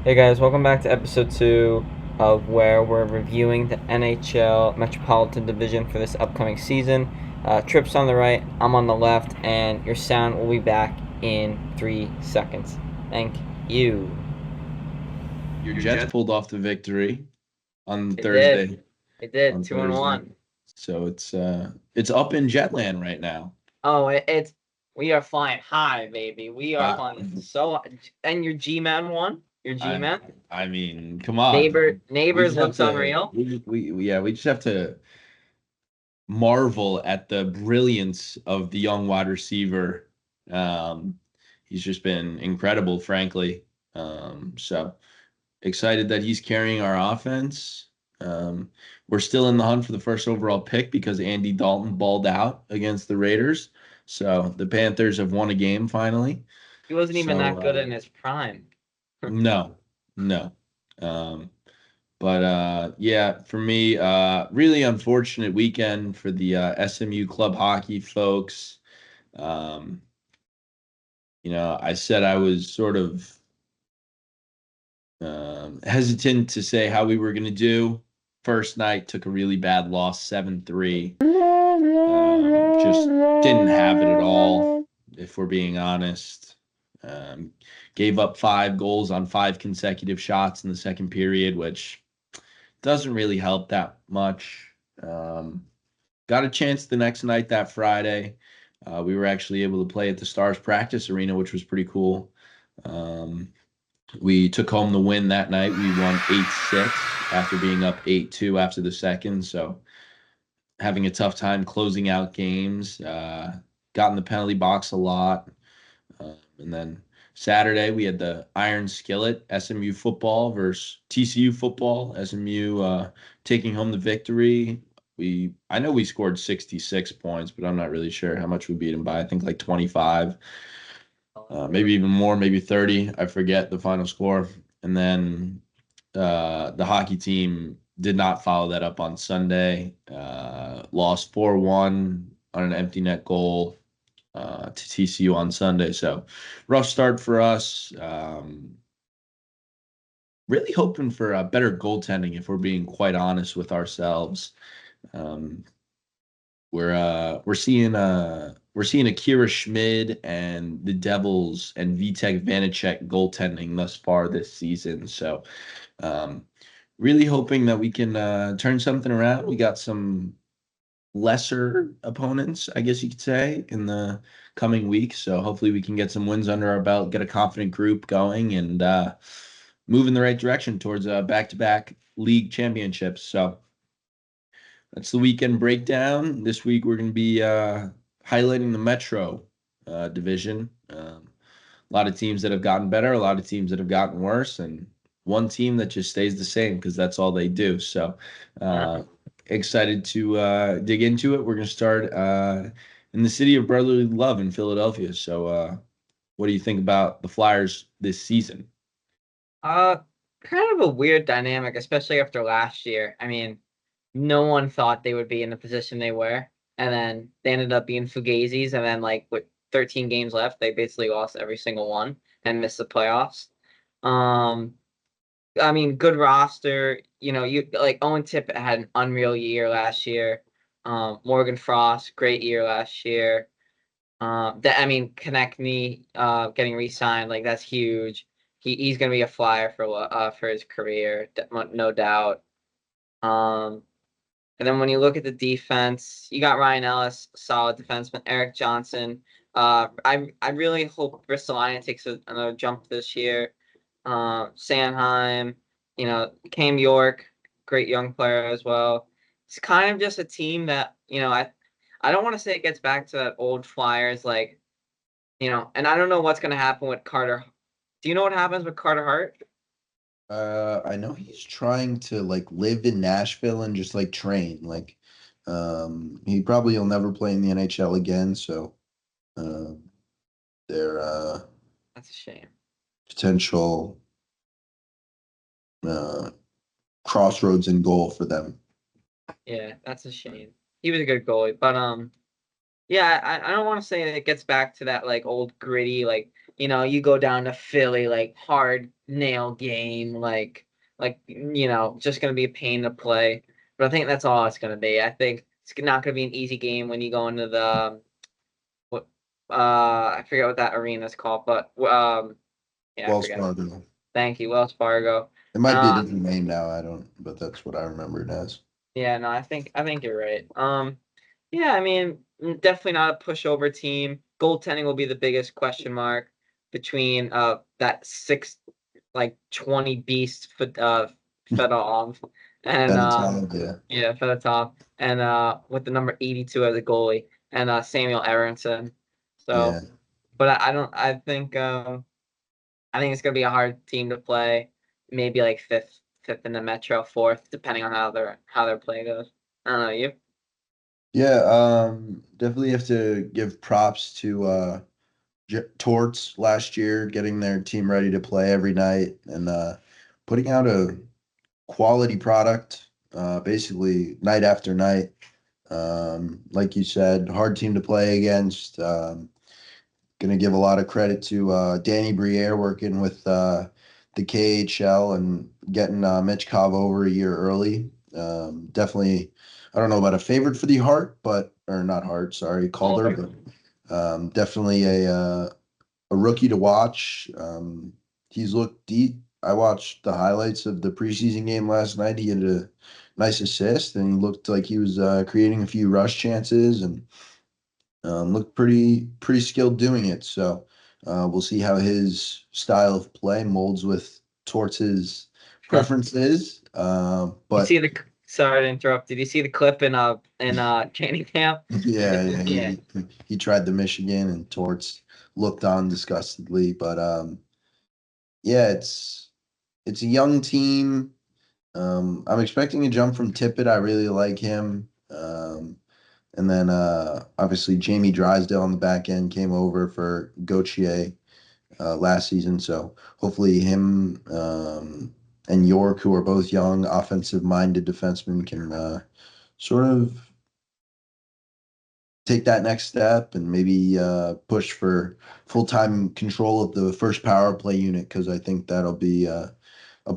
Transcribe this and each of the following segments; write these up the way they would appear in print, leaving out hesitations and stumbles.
Hey guys, welcome back to episode 2 of where we're reviewing the NHL Metropolitan Division for this upcoming season. Tripp's on the right, I'm on the left, and your sound will be back in 3 seconds. Thank you. Your Jets pulled off the victory on It did. Thursday. It did. On 2 and Thursday, 1. so it's up in Jetland right now. Oh, it's we are flying high, baby. We are Uh, flying so. And your G-Man won. Your I G-Man. I mean, come on. We Neighbors just have looks to unreal. we just have to marvel at the brilliance of the young wide receiver. Um, he's just been incredible, frankly. So excited that he's carrying our offense. We're still in the hunt for the first overall pick because Andy Dalton balled out against the Raiders. So the Panthers have won a game finally. He wasn't even So that good in his prime. no, no. Um, but yeah, for me, really unfortunate weekend for the SMU club hockey folks. Um, I said I was sort of hesitant to say how we were going to do. First night took a really bad loss, 7-3. Just didn't have it at all, if we're being honest. Um, Gave up 5 goals on 5 consecutive shots in the second period, which doesn't really help that much. Um, got a chance the next night that Friday. We were actually able to play at the Stars practice arena, which was pretty cool. Um, we took home the win that night. We won 8-6 after being up 8-2 after the second. So having a tough time closing out games. Got in the penalty box a lot. And then Saturday we had the Iron Skillet SMU football versus TCU football. SMU taking home the victory. I know we scored 66 points, but I'm not really sure how much we beat them by. I think like 25, maybe even more, maybe 30. I forget the final score. And then the hockey team did not follow that up on Sunday. Lost 4-1 on an empty net goal to TCU on Sunday. So rough start for us. Really hoping for a better goaltending, if we're being quite honest with ourselves. Um, we're seeing Akira Schmid and the Devils and Vitek Vanacek goaltending thus far this season. So um, really hoping that we can turn something around. We got some lesser opponents, I guess you could say, in the coming weeks. So hopefully we can get some wins under our belt, get a confident group going, and move in the right direction towards back-to-back league championships. So that's the weekend breakdown. This week we're going to be highlighting the Metro division. A lot of teams that have gotten better, a lot of teams that have gotten worse, and one team that just stays the same because that's all they do. So uh, excited to dig into it. We're going to start in the city of brotherly love in Philadelphia. So what do you think about the Flyers this season? Uh, Kind of a weird dynamic, especially after last year. I mean, no one thought they would be in the position they were, and then they ended up being Fugazis, and then like with 13 games left, they basically lost every single one and missed the playoffs. Um, I mean, good roster. You like Owen Tippett had an unreal year last year. Morgan Frost, great year last year. That I mean, Konechny getting re-signed, like that's huge. He's gonna be a flyer for his career, no doubt. Um, and then when you look at the defense, you got Ryan Ellis, solid defenseman. Eric Johnson. I really hope Bristolina takes another jump this year. Sanheim, Cam York, great young player as well. It's kind of just a team that I don't want to say it gets back to that old Flyers and I don't know what's going to happen with Carter. Do you know what happens with Carter Hart? I know he's trying to like live in Nashville and just like train. He probably will never play in the NHL again. So, um, their That's a shame. potential uh crossroads and goal for them. Yeah, that's a shame. He was a good goalie, but yeah, I don't want to say that it gets back to that like old gritty, like you go down to Philly, like hard nail game, just gonna be a pain to play. But I think that's all it's gonna be. I think it's not gonna be an easy game when you go into the what I forget what that arena is called, but yeah, I Wells forget. Fargo. Thank you, Wells Fargo. It might be a Uh, different name now. I don't, but that's what I remember it as. yeah, no, I think you're right. Yeah, I mean, definitely not a pushover team. Goaltending will be the biggest question mark between that 20 beast Fedorov and Benetton, yeah. yeah, Fedotov and with the number 82 as a goalie and Samuel Aronson. Yeah. So, but I don't. I think it's gonna be a hard team to play. Maybe like fifth in the Metro, fourth, depending on how their play goes. I don't know you. Yeah, definitely have to give props to Torts last year, getting their team ready to play every night and putting out a quality product, basically night after night. Like you said, hard team to play against. Gonna give a lot of credit to Danny Briere working with the KHL and getting Mitch Kov over a year early. Definitely, I don't know about a favorite for the Hart, but or not Hart, sorry, Calder, Calder. but definitely a rookie to watch. He's looked deep. I watched the highlights of the preseason game last night. He had a nice assist, and he looked like he was creating a few rush chances and looked pretty skilled doing it. So we'll see how his style of play molds with Torts's preferences. You But see sorry to interrupt. Did you see the clip in training camp? yeah, Yeah. he tried the Michigan and Torts looked on disgustedly. But yeah, it's a young team. I'm expecting a jump from Tippett. I really like him. And then obviously Jamie Drysdale on the back end came over for Gauthier last season. So hopefully him and York, who are both young, offensive-minded defensemen, can sort of take that next step and maybe push for full-time control of the first power play unit because I think that'll be a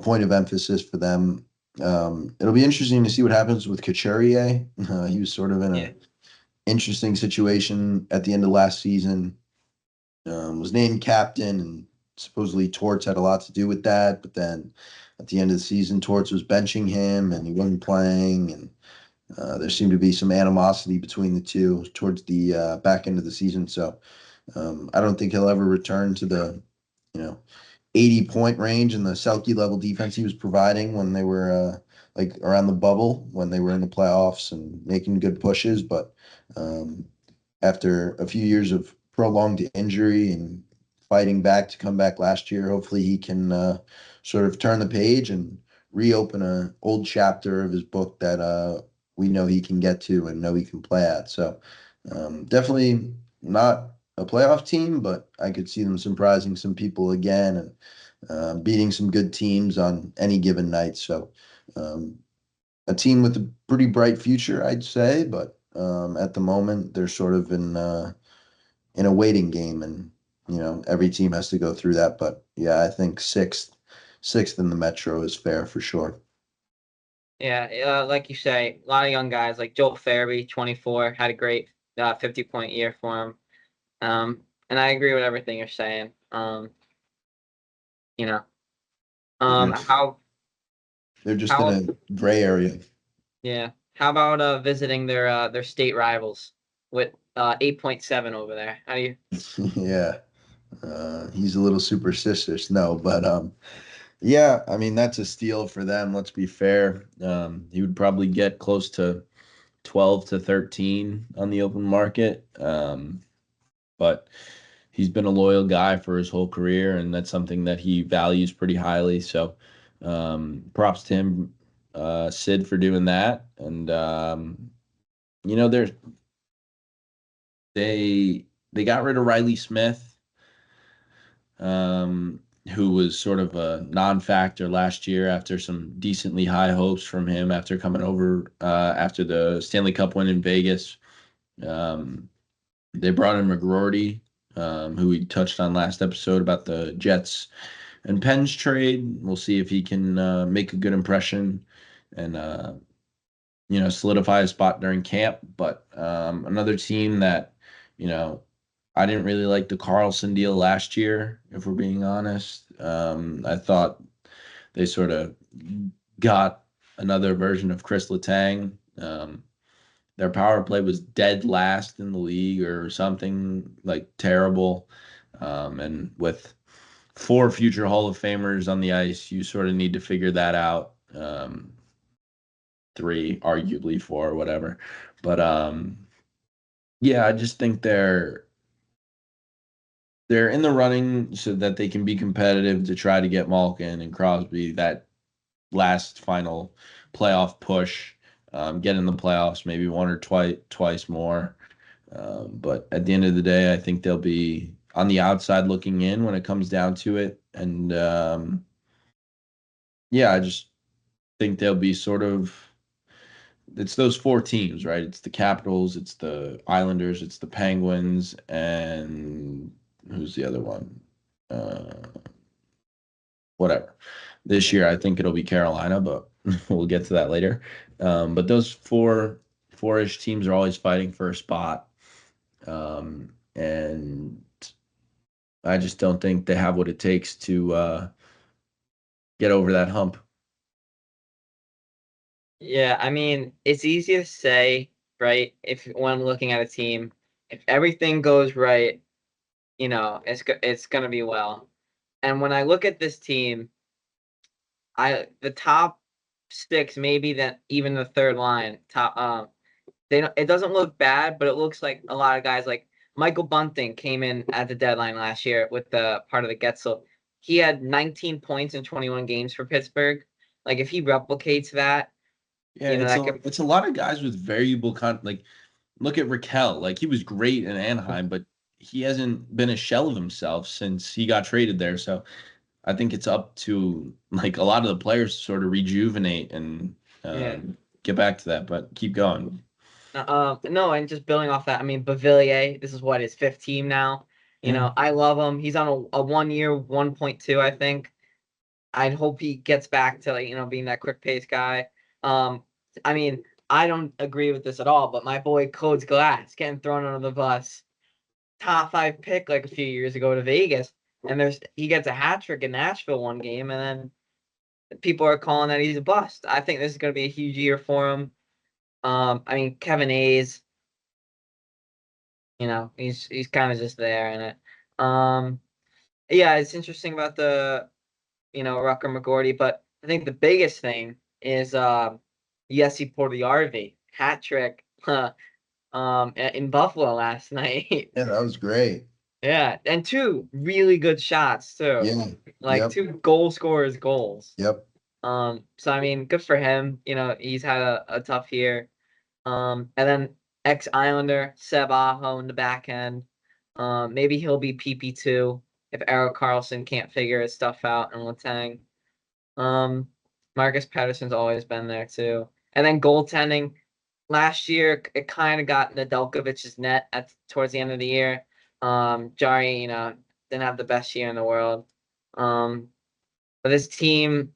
point of emphasis for them. It'll be interesting to see what happens with Couturier. He was sort of in Yeah. a interesting situation at the end of last season. Was named captain, and supposedly Torts had a lot to do with that. But then at the end of the season, Torts was benching him, and he wasn't playing, and there seemed to be some animosity between the two towards the back end of the season. So I don't think he'll ever return to the you know 80-point range and the Selkie level defense he was providing when they were like around the bubble when they were in the playoffs and making good pushes. But um, after a few years of prolonged injury and fighting back to come back last year, hopefully he can sort of turn the page and reopen a old chapter of his book that we know he can get to and know he can play at. So definitely not a playoff team, but I could see them surprising some people again and beating some good teams on any given night. So um, a team with a pretty bright future, I'd say, but at the moment they're sort of in a waiting game, and every team has to go through that. But yeah, I think sixth in the Metro is fair for sure. Yeah, like you say, a lot of young guys like Joel Farabee, 24, had a great 50-point year for him. And I agree with everything you're saying. You know, Yeah. how They're just in how a gray area. yeah, how about visiting their state rivals with 8.7 over there? How do you? Yeah, he's a little superstitious. No, but yeah, I mean that's a steal for them. Let's be fair. He would probably get close to 12 to 13 on the open market. But he's been a loyal guy for his whole career, and that's something that he values pretty highly. So props to him, Sid, for doing that. And you know, there's they got rid of Riley Smith, who was sort of a non-factor last year after some decently high hopes from him after coming over after the Stanley Cup win in Vegas. Um, they brought in McGroarty, who we touched on last episode about the Jets and Penn's trade. We'll see if he can make a good impression and solidify a spot during camp. But another team that, I didn't really like the Carlson deal last year, if we're being honest. I thought they sort of got another version of Chris Letang. Their power play was dead last in the league or something like terrible. And with 4 future Hall of Famers on the ice, you sort of need to figure that out. 3, arguably 4, whatever. But yeah, I just think they're in the running so that they can be competitive to try to get Malkin and Crosby that last final playoff push, get in the playoffs maybe one or twice more. But at the end of the day, I think they'll be on the outside looking in when it comes down to it. And yeah, I just think they'll be sort of, it's those 4 teams, right? It's the Capitals, it's the Islanders, it's the Penguins, and who's the other one? Whatever. This year, I think it'll be Carolina, but we'll get to that later. But those four-ish teams are always fighting for a spot. And I just don't think they have what it takes to get over that hump. Yeah, I mean, it's easy to say, right? If when looking at a team, if everything goes right, it's gonna be well. And when I look at this team, the top 6, maybe that even the third line, it doesn't look bad, but it looks like a lot of guys like Michael Bunting came in at the deadline last year with the part of the Getzel. He had 19 points in 21 games for Pittsburgh. Like if he replicates that, Yeah, it's a lot of guys with variable like look at Raquel. Like he was great in Anaheim, but he hasn't been a shell of himself since he got traded there. So I think it's up to like a lot of the players to sort of rejuvenate and get back to that. But keep going. No, and just building off that, I mean, Bavillier, this is what his 5th team now. I love him. He's on a 1-year, 1.2, I think. I'd hope he gets back to being that quick pace guy. I mean, I don't agree with this at all, but my boy Codes Glass getting thrown under the bus. Top 5 pick like a few years ago to Vegas, and he gets a hat trick in Nashville one game, and then people are calling that he's a bust. I think this is going to be a huge year for him. I mean, Kevin Hayes, he's kind of just there in it. Yeah, it's interesting about the Rucker McGorty, but I think the biggest thing is Jesse Portiarvi hat trick in Buffalo last night. Yeah, that was great. Yeah, and 2 really good shots too. Yeah. Like 2 goal scorers goals. Yep. So I mean, good for him. He's had a tough year. And then ex-Islander Seb Aho in the back end. Maybe he'll be PP2 if Eric Carlson can't figure his stuff out and Letang. Marcus Patterson's always been there too. And then goaltending. Last year, it kind of got Nedeljkovic's net towards the end of the year. Jari, didn't have the best year in the world. But this team,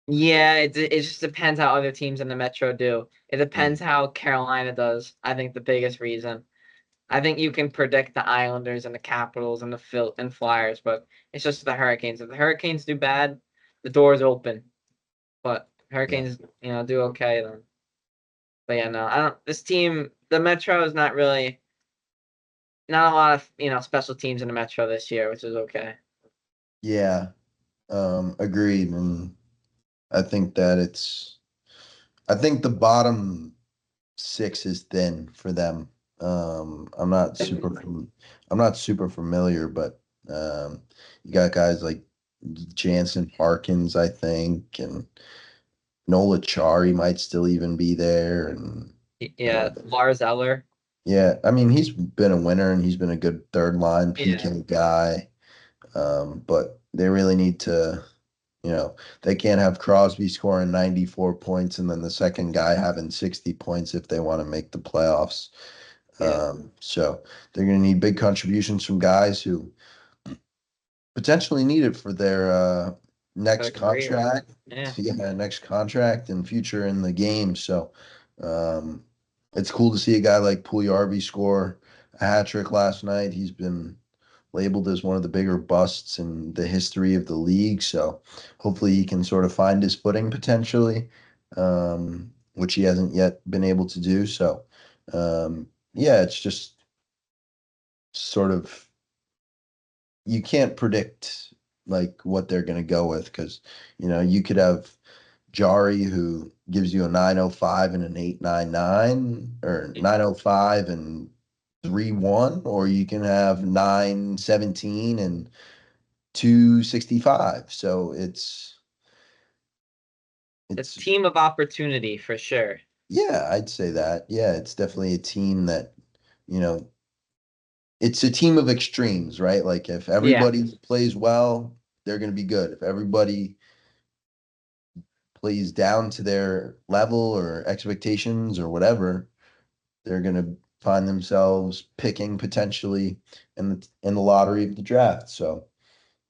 yeah, it just depends how other teams in the Metro do. It depends how Carolina does. I think the biggest reason. I think you can predict the Islanders and the Capitals and the Flyers, but it's just the Hurricanes. If the Hurricanes do bad, the door's open. But Hurricanes, do okay then. But yeah, no, I don't. This team, the Metro is not a lot of special teams in the Metro this year, which is okay. Yeah, agreed. And I think that I think the bottom 6 is thin for them. I'm not super familiar, but you got guys like Jansen Harkins, I think, and Nola Chari might still even be there, and yeah, Lars Eller. Yeah, I mean he's been a winner and he's been a good third line PK guy, but they really need to, they can't have Crosby scoring 94 points and then the second guy having 60 points if they want to make the playoffs. So they're going to need big contributions from guys who potentially need it for their For next a career. contract. Yeah. Yeah, next contract and future in the game. So um, it's cool to see a guy like Pugliarvi score a hat trick last night. He's been labeled as one of the bigger busts in the history of the league. So hopefully he can sort of find his footing potentially, which he hasn't yet been able to do. So yeah, it's just sort of you can't predict like what they're going to go with because you could have Jari who gives you a 905 and an 899 or 905 and 3-1, or you can have 917 and 265. So It's it's team of opportunity for sure. yeah, I'd say that. Yeah, it's definitely a team that, you know, it's a team of extremes, right? Like if Yeah. everybody plays well, they're going to be good. If everybody plays down to their level or expectations or whatever, they're going to find themselves picking potentially in the lottery of the draft. So,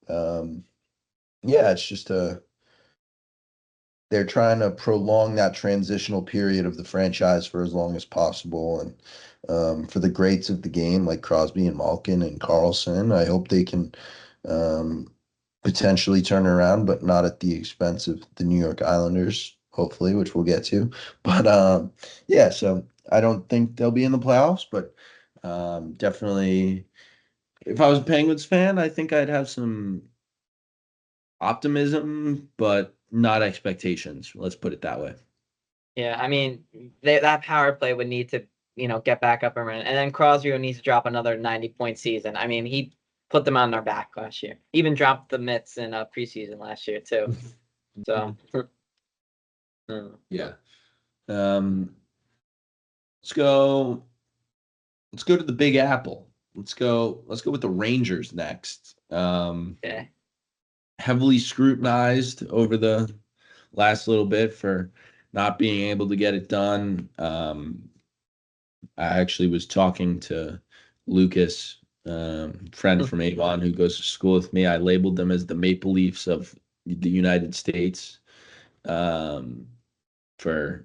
um, yeah, it's just they're trying to prolong that transitional period of the franchise for as long as possible. And for the greats of the game like Crosby and Malkin and Carlson, I hope they can um, potentially turn around, but not at the expense of the New York Islanders, hopefully, which we'll get to. But yeah, so I don't think they'll be in the playoffs, but definitely, if I was a Penguins fan, I think I'd have some optimism, but not expectations. Let's put it that way. Yeah. I mean, that power play would need to, get back up and running. And then Crosby would need to drop another 90-point season. I mean, he put them on their back last year. Even dropped the mitts in preseason last year too. So mm. Yeah. Um, let's go. Let's go to the Big Apple. Let's go. Let's go with the Rangers next. Okay. Heavily scrutinized over the last little bit for not being able to get it done. I actually was talking to Lucas, friend from Avon who goes to school with me. I labeled them as the Maple Leafs of the United States, um, for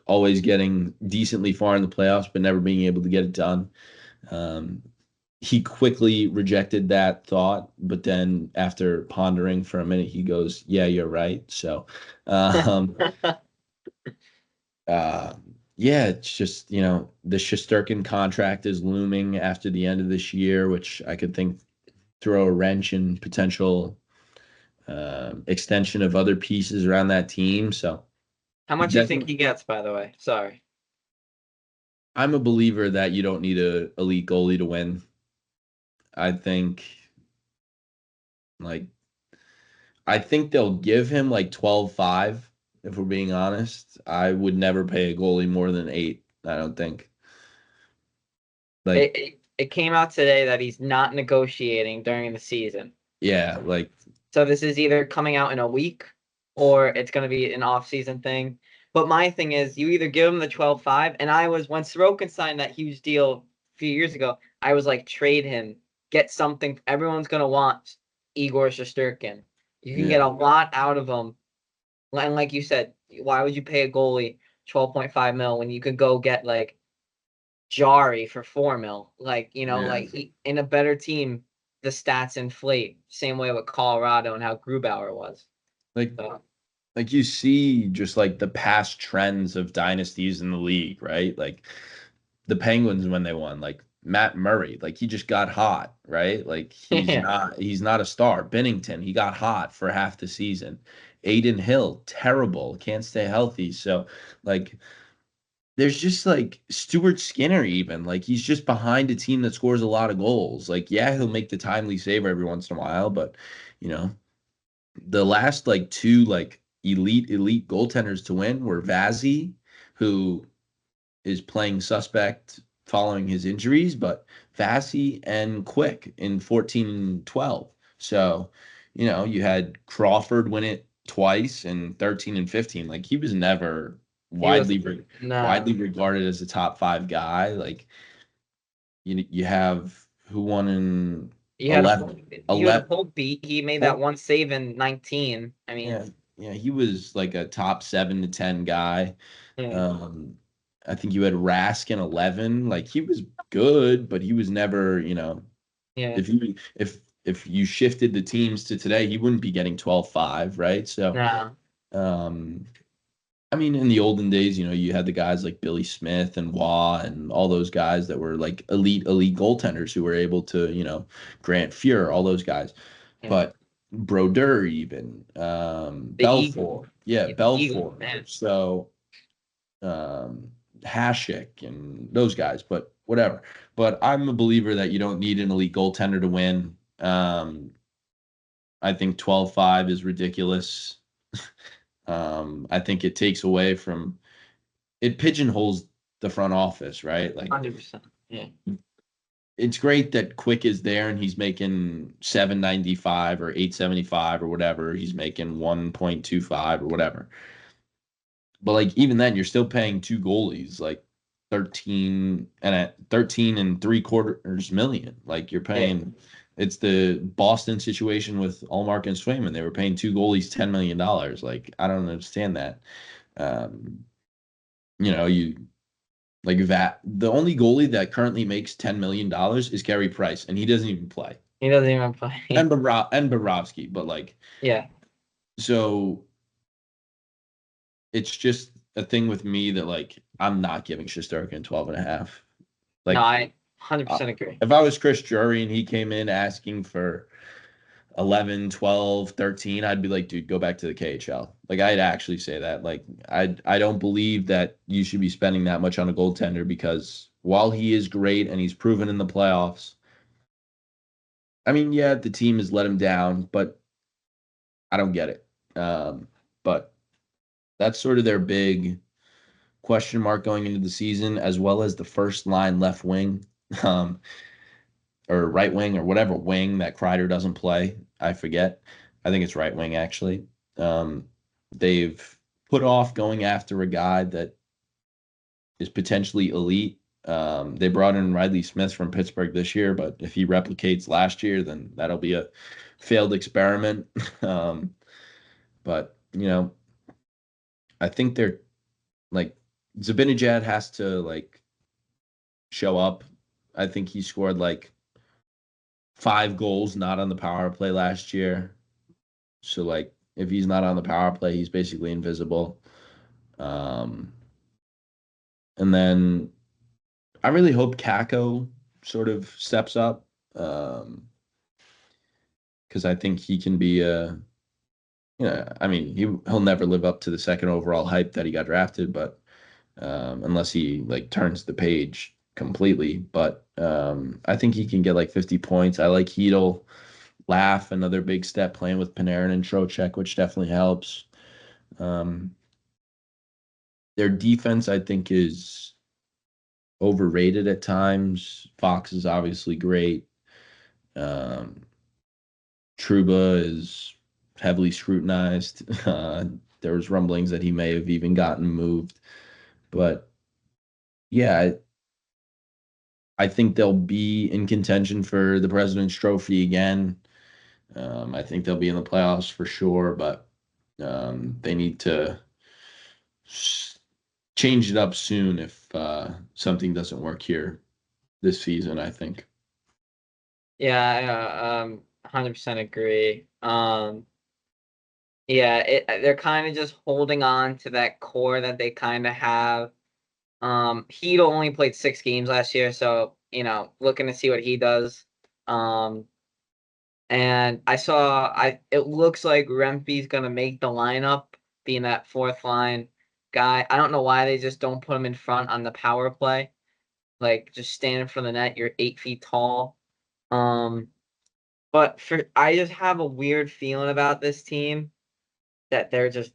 always getting decently far in the playoffs but never being able to get it done. Um, he quickly rejected that thought, but then after pondering for a minute, he goes, "Yeah, you're right." So, um, uh, yeah, it's just the Shesterkin contract is looming after the end of this year, which I could think throw a wrench in potential extension of other pieces around that team. So, How much do you think definitely, he gets, by the way? Sorry. I'm a believer that you don't need a elite goalie to win. I think like I think they'll give him like 12.5 if we're being honest. I would never pay a goalie more than 8, I don't think. Like It came out today that he's not negotiating during the season. yeah, like So this is either coming out in a week or it's going to be an off-season thing. But my thing is, you either give him the 12.5, and I was when Sorokin signed that huge deal a few years ago, I was like, trade him, get something. Everyone's going to want Igor Shesterkin. You can get yeah. a lot out of him. And like you said, why would you pay a goalie 12.5 mil when you could go get like Jari for 4 mil? Like, Yeah. in a better team, the stats inflate. Same way with Colorado and how Grubauer was. Like So, like you see just like the past trends of dynasties in the league, right? Like the Penguins when they won, like Matt Murray, like he just got hot, right? Like yeah. he's not a star. Bennington, he got hot for half the season. Aiden Hill, terrible, can't stay healthy. So like there's just like Stuart Skinner even, like he's just behind a team that scores a lot of goals. Like yeah, he'll make the timely save every once in a while, but you know, the last like two like elite goaltenders to win were Vazzy, who is playing suspect following his injuries, but Vazzy and Quick in 14 and 12. So, you had Crawford win it twice in 13 and 15. Like he was never He was widely no. regarded as a top 5 guy. Like you have who won in You had a 11, you had a 11. Pope beat. He made that one save in 19. I Yeah, mean, yeah, he was like a top 7 to 10 guy. yeah, Um, I think you had Rask in 11. Like he was good, but he was never, yeah, if you shifted the teams to today, he wouldn't be getting 12-5, right? So, no, um, I mean, in the olden days, you had the guys like Billy Smith and Waugh and all those guys that were like elite goaltenders who were able to, Grant Fuhr, all those guys. yeah. But Brodeur even, The Eagle, Belfort, yeah, yeah, the Eagle, Belfort. man. So, Hasek and those guys, but whatever. But I'm a believer that you don't need an elite goaltender to win. I think 12-5 is ridiculous. I think it takes away from it pigeonholes the front office, right? Like 100%. Yeah, it's great that Quick is there and he's making 795 or 875 or whatever. He's making 1.25 or whatever. But like even then, you're still paying two goalies like 13 and 3/4 million. Like you're yeah, paying. It's the Boston situation with Allmark and Swayman. They were paying two goalies $10 million. Like I don't understand that. Um, you like that. The only goalie that currently makes $10 million is Carey Price, and he doesn't even play. he doesn't even play. And Bobrovsky, but like Yeah, so it's just a thing with me that like I'm not giving Shesterkin 12.5. no, Like I uh, 100% agree. if I was Chris Drury and he came in asking for 11, 12, 13, I'd be like, dude, go back to the KHL. Like I'd actually say that. Like I don't believe that you should be spending that much on a goaltender because while he is great and he's proven in the playoffs, I mean, yeah, the team has let him down, but I don't get it. But that's sort of their big question mark going into the season, as well as the first line left wing, um, or right wing, or whatever wing that Kreider doesn't play. I forget. I think it's right wing actually. They've put off going after a guy that is potentially elite. They brought in Riley Smith from Pittsburgh this year, but if he replicates last year, then that'll be a failed experiment. But I think they're like Zibanejad has to like show up. I think he scored like 5 goals not on the power play last year. So like if he's not on the power play, he's basically invisible. Um, and then I really hope Kako sort of steps up because I think he can be a I mean he'll never live up to the second overall hype that he got drafted, but unless he like turns the page completely. But I think he can get like 50 points. I like Hedel, Laugh, another big step playing with Panarin and Trocheck, which definitely helps. Um, their defense, I think, is overrated at times. Fox is obviously great. Um, Truba is heavily scrutinized. There was rumblings that he may have even gotten moved, but yeah, I think they'll be in contention for the President's Trophy again. I think they'll be in the playoffs for sure, but they need to change it up soon if something doesn't work here this season, I think. Yeah, I 100% agree. Yeah, they're kind of just holding on to that core that they kind of have. Hedo only played 6 games last year, so looking to see what he does. Um, and it looks like Rempe's gonna make the lineup, being that fourth line guy. I don't know why they just don't put him in front on the power play. Like just stand in front of the net, you're 8 feet tall. Um, but I just have a weird feeling about this team that they're just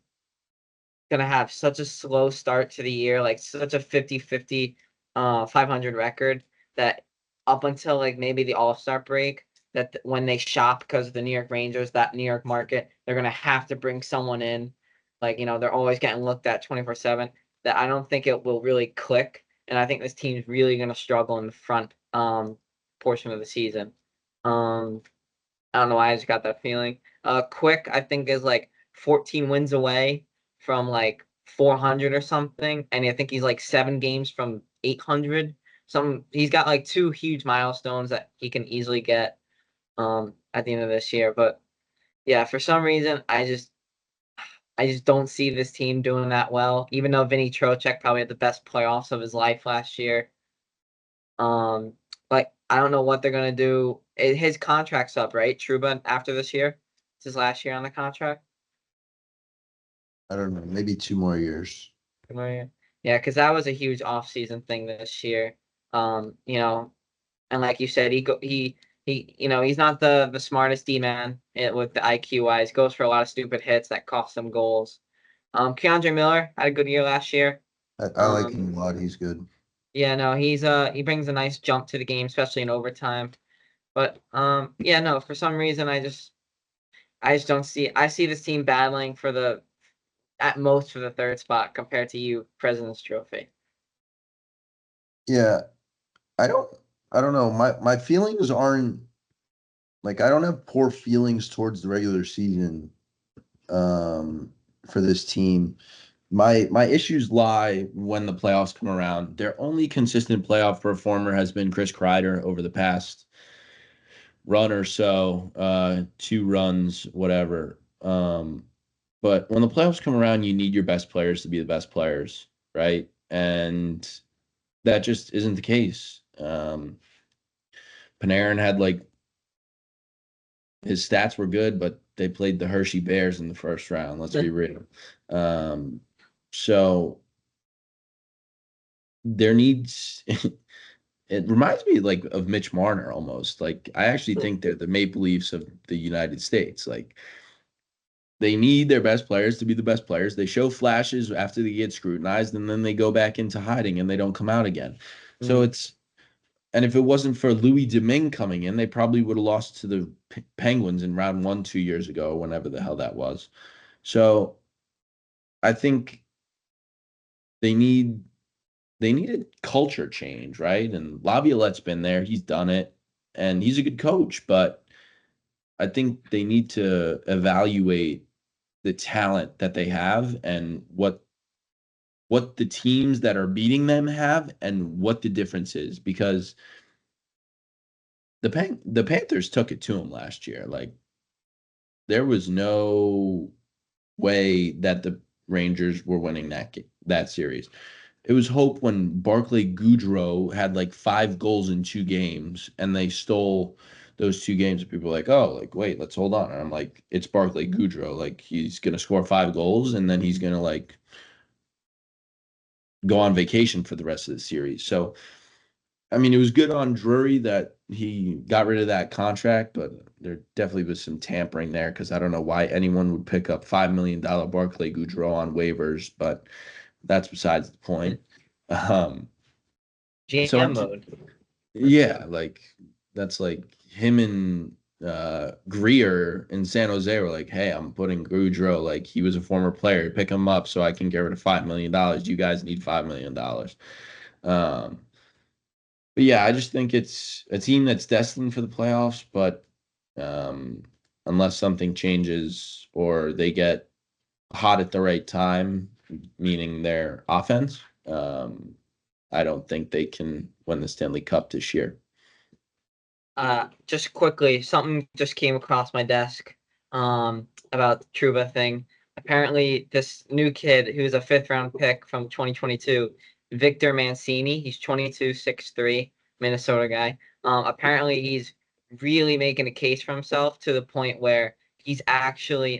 gonna have such a slow start to the year, like such a 50-50, 500 record that up until like maybe the All-Star break, that when they shop because of the New York Rangers, that New York market, they're gonna have to bring someone in. Like, they're always getting looked at 24/7. That I don't think it will really click, and I think this team's really gonna struggle in the front portion of the season. I don't know why I just got that feeling. Quick, I think is like 14 wins away from like 400 or something, and I think he's like 7 games from 800. He's got like 2 huge milestones that he can easily get at the end of this year. But yeah, for some reason, I just don't see this team doing that well. Even though Vinny Trocheck probably had the best playoffs of his life last year. Um, like I don't know what they're gonna do. His contract's up, right? Truba after this year. It's his last year on the contract. I don't know, maybe 2 more years. Am I- Yeah, because that was a huge off-season thing this year. You know, and like you said, he's not the smartest D man with the IQ wise. Goes for a lot of stupid hits that cost him goals. Keandre Miller had a good year last year. I like Um, him a lot. He's good. yeah, no, he brings a nice jump to the game, especially in overtime. But yeah, no, for some reason I just don't see. I see this team battling for the at most for the third spot compared to you, President's Trophy. Yeah, I don't I don't know. My feelings aren't like I don't have poor feelings towards the regular season for this team. My issues lie when the playoffs come around. Their only consistent playoff performer has been Chris Kreider over the past run or so, 2 runs, whatever. But when the playoffs come around, you need your best players to be the best players, right? And that just isn't the case. Panarin had like his stats were good, but they played the Hershey Bears in the first round. Let's be real. Um, so there needs it reminds me like of Mitch Marner almost. Like I actually think they're the Maple Leafs of the United States. Like they need their best players to be the best players. They show flashes after they get scrutinized, and then they go back into hiding and they don't come out again. So Mhm. it's and if it wasn't for Louis Domingue coming in, they probably would have lost to the Penguins in round one 2 years ago, whenever the hell that was. So I think they need they need a culture change, right? And Laviolette's been there, he's done it, and he's a good coach, but I think they need to evaluate the talent that they have and what the teams that are beating them have and what the difference is because the Panthers took it to them last year. Like there was no way that the Rangers were winning that series. It was hope when Barclay Goodrow had like 5 goals in 2 games and they stole those 2 games. And people were like, oh, like, wait, let's hold on. And I'm like, it's Barclay Goodrow. Like, he's going to score 5 goals and then he's going to like go on vacation for the rest of the series. So, I mean, it was good on Drury that he got rid of that contract, but there definitely was some tampering there because I don't know why anyone would pick up $5 million Barclay Goodrow on waivers, but that's besides the point. Um, so GM mode. yeah, like that's like him and Greer in San Jose were like, hey, I'm putting Goudreau, like he was a former player, pick him up so I can get rid of $5 million. You guys need $5 million. Um, but yeah, I just think it's a team that's destined for the playoffs, but um, unless something changes or they get hot at the right time, meaning their offense, I don't think they can win the Stanley Cup this year. Just quickly, something just came across my desk about the Truba thing. Apparently, this new kid who's a fifth round pick from 2022, Victor Mancini, he's 22, 6'3", Minnesota guy. Apparently he's really making a case for himself to the point where he's actually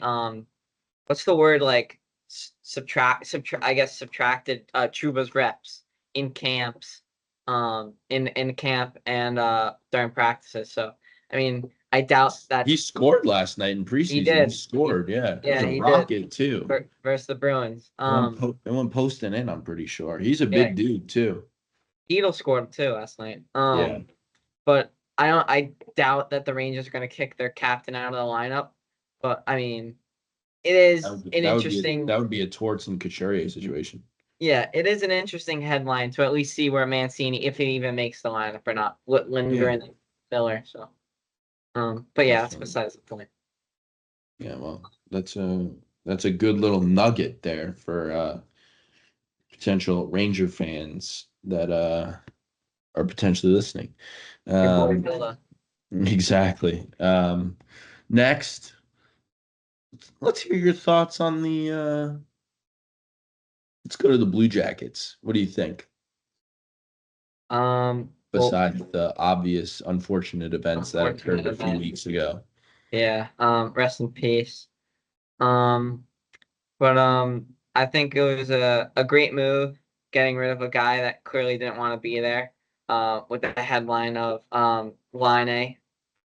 what's the word like subtracted Truba's reps in camps in camp and during practices. So I mean I doubt He that's scored last night in he preseason. He did. scored, yeah. It was Yeah, a he did rocket too. versus the Bruins. It went posting in, I'm pretty sure. He's a Yeah, big dude too. Heedle scored too last night. Yeah. But I doubt that the Rangers are gonna kick their captain out of the lineup. But I mean it is an interesting. That would be a Torts and Couturier situation. Yeah, it is an interesting headline to at least see where Mancini, if he even makes the lineup or not, Yeah. Lindgren and Miller. So But yeah, that's Definitely. besides the point. Yeah, well, that's a good little nugget there for potential Ranger fans that are potentially listening. Your boy Um, Villa. exactly. Next, let's hear your thoughts on the. Let's go to the Blue Jackets. What do you think? Well, Besides the obvious unfortunate events that occurred unfortunate a few event. weeks ago. Yeah. Rest in peace. Um, but I think it was a great move getting rid of a guy that clearly didn't want to be there. With the headline of Line A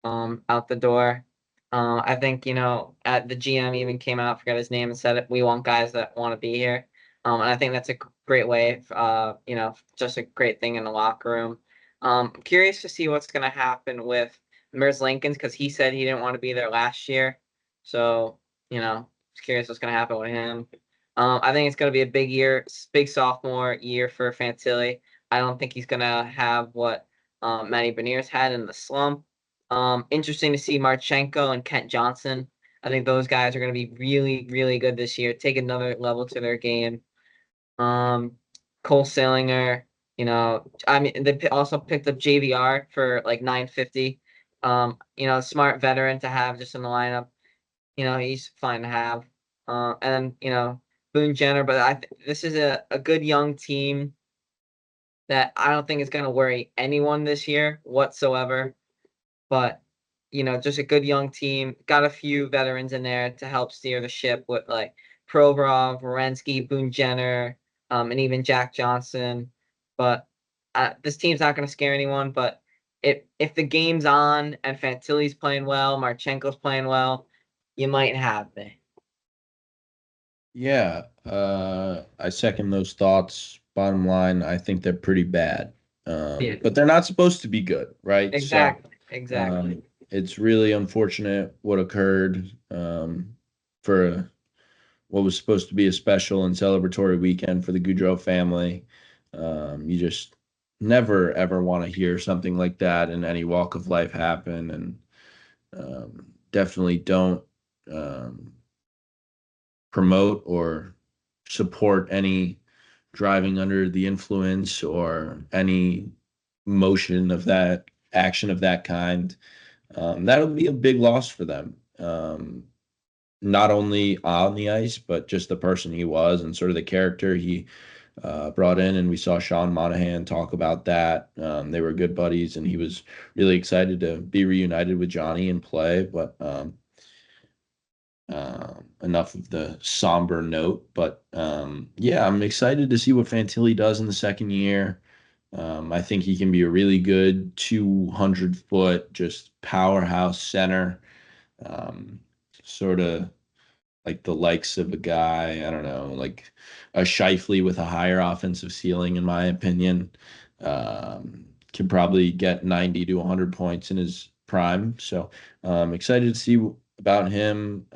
out the door. I think, at the GM even came out, forgot his name, and said we want guys that want to be here. And I think that's a great way, just a great thing in the locker room. I'm curious to see what's going to happen with Mers Lincolns because he said he didn't want to be there last year. So, curious what's going to happen with him. I think it's going to be a big year, big sophomore year for Fantilli. I don't think he's going to have what Manny Beniers had in the slump. Interesting to see Marchenko and Kent Johnson. I think those guys are going to be really, really good this year. Take another level to their game. Um, Cole Sillinger, I mean, they also picked up JVR for like 950. Smart veteran to have just in the lineup. He's fine to have. And then, Boone Jenner, but this is a good young team that I don't think is going to worry anyone this year whatsoever. But just a good young team. Got a few veterans in there to help steer the ship with like Provorov, Wierenski, Boone Jenner, and even Jack Johnson. But this team's not going to scare anyone. But if the game's on and Fantilli's playing well, Marchenko's playing well, you might have me. Yeah, I second those thoughts. Bottom line, I think they're pretty bad. Yeah, But they're not supposed to be good, right? So exactly. it's really unfortunate what occurred for what was supposed to be a special and celebratory weekend for the Goudreau family. You just never ever want to hear something like that in any walk of life happen, and definitely don't um, promote or support any driving under the influence or any motion of that action of that kind. That'll be a big loss for them. Not only on the ice, but just the person he was and sort of the character he brought in. And we saw Sean Monahan talk about that. They were good buddies, and he was really excited to be reunited with Johnny and play. But enough of the somber note. But yeah, I'm excited to see what Fantilli does in the second year. I think he can be a really good 200-foot, just powerhouse center. Um, Sort of like the likes of a guy, I don't know, like a Shifley with a higher offensive ceiling, in my opinion. Can probably get 90 to 100 points in his prime. So excited to see about him.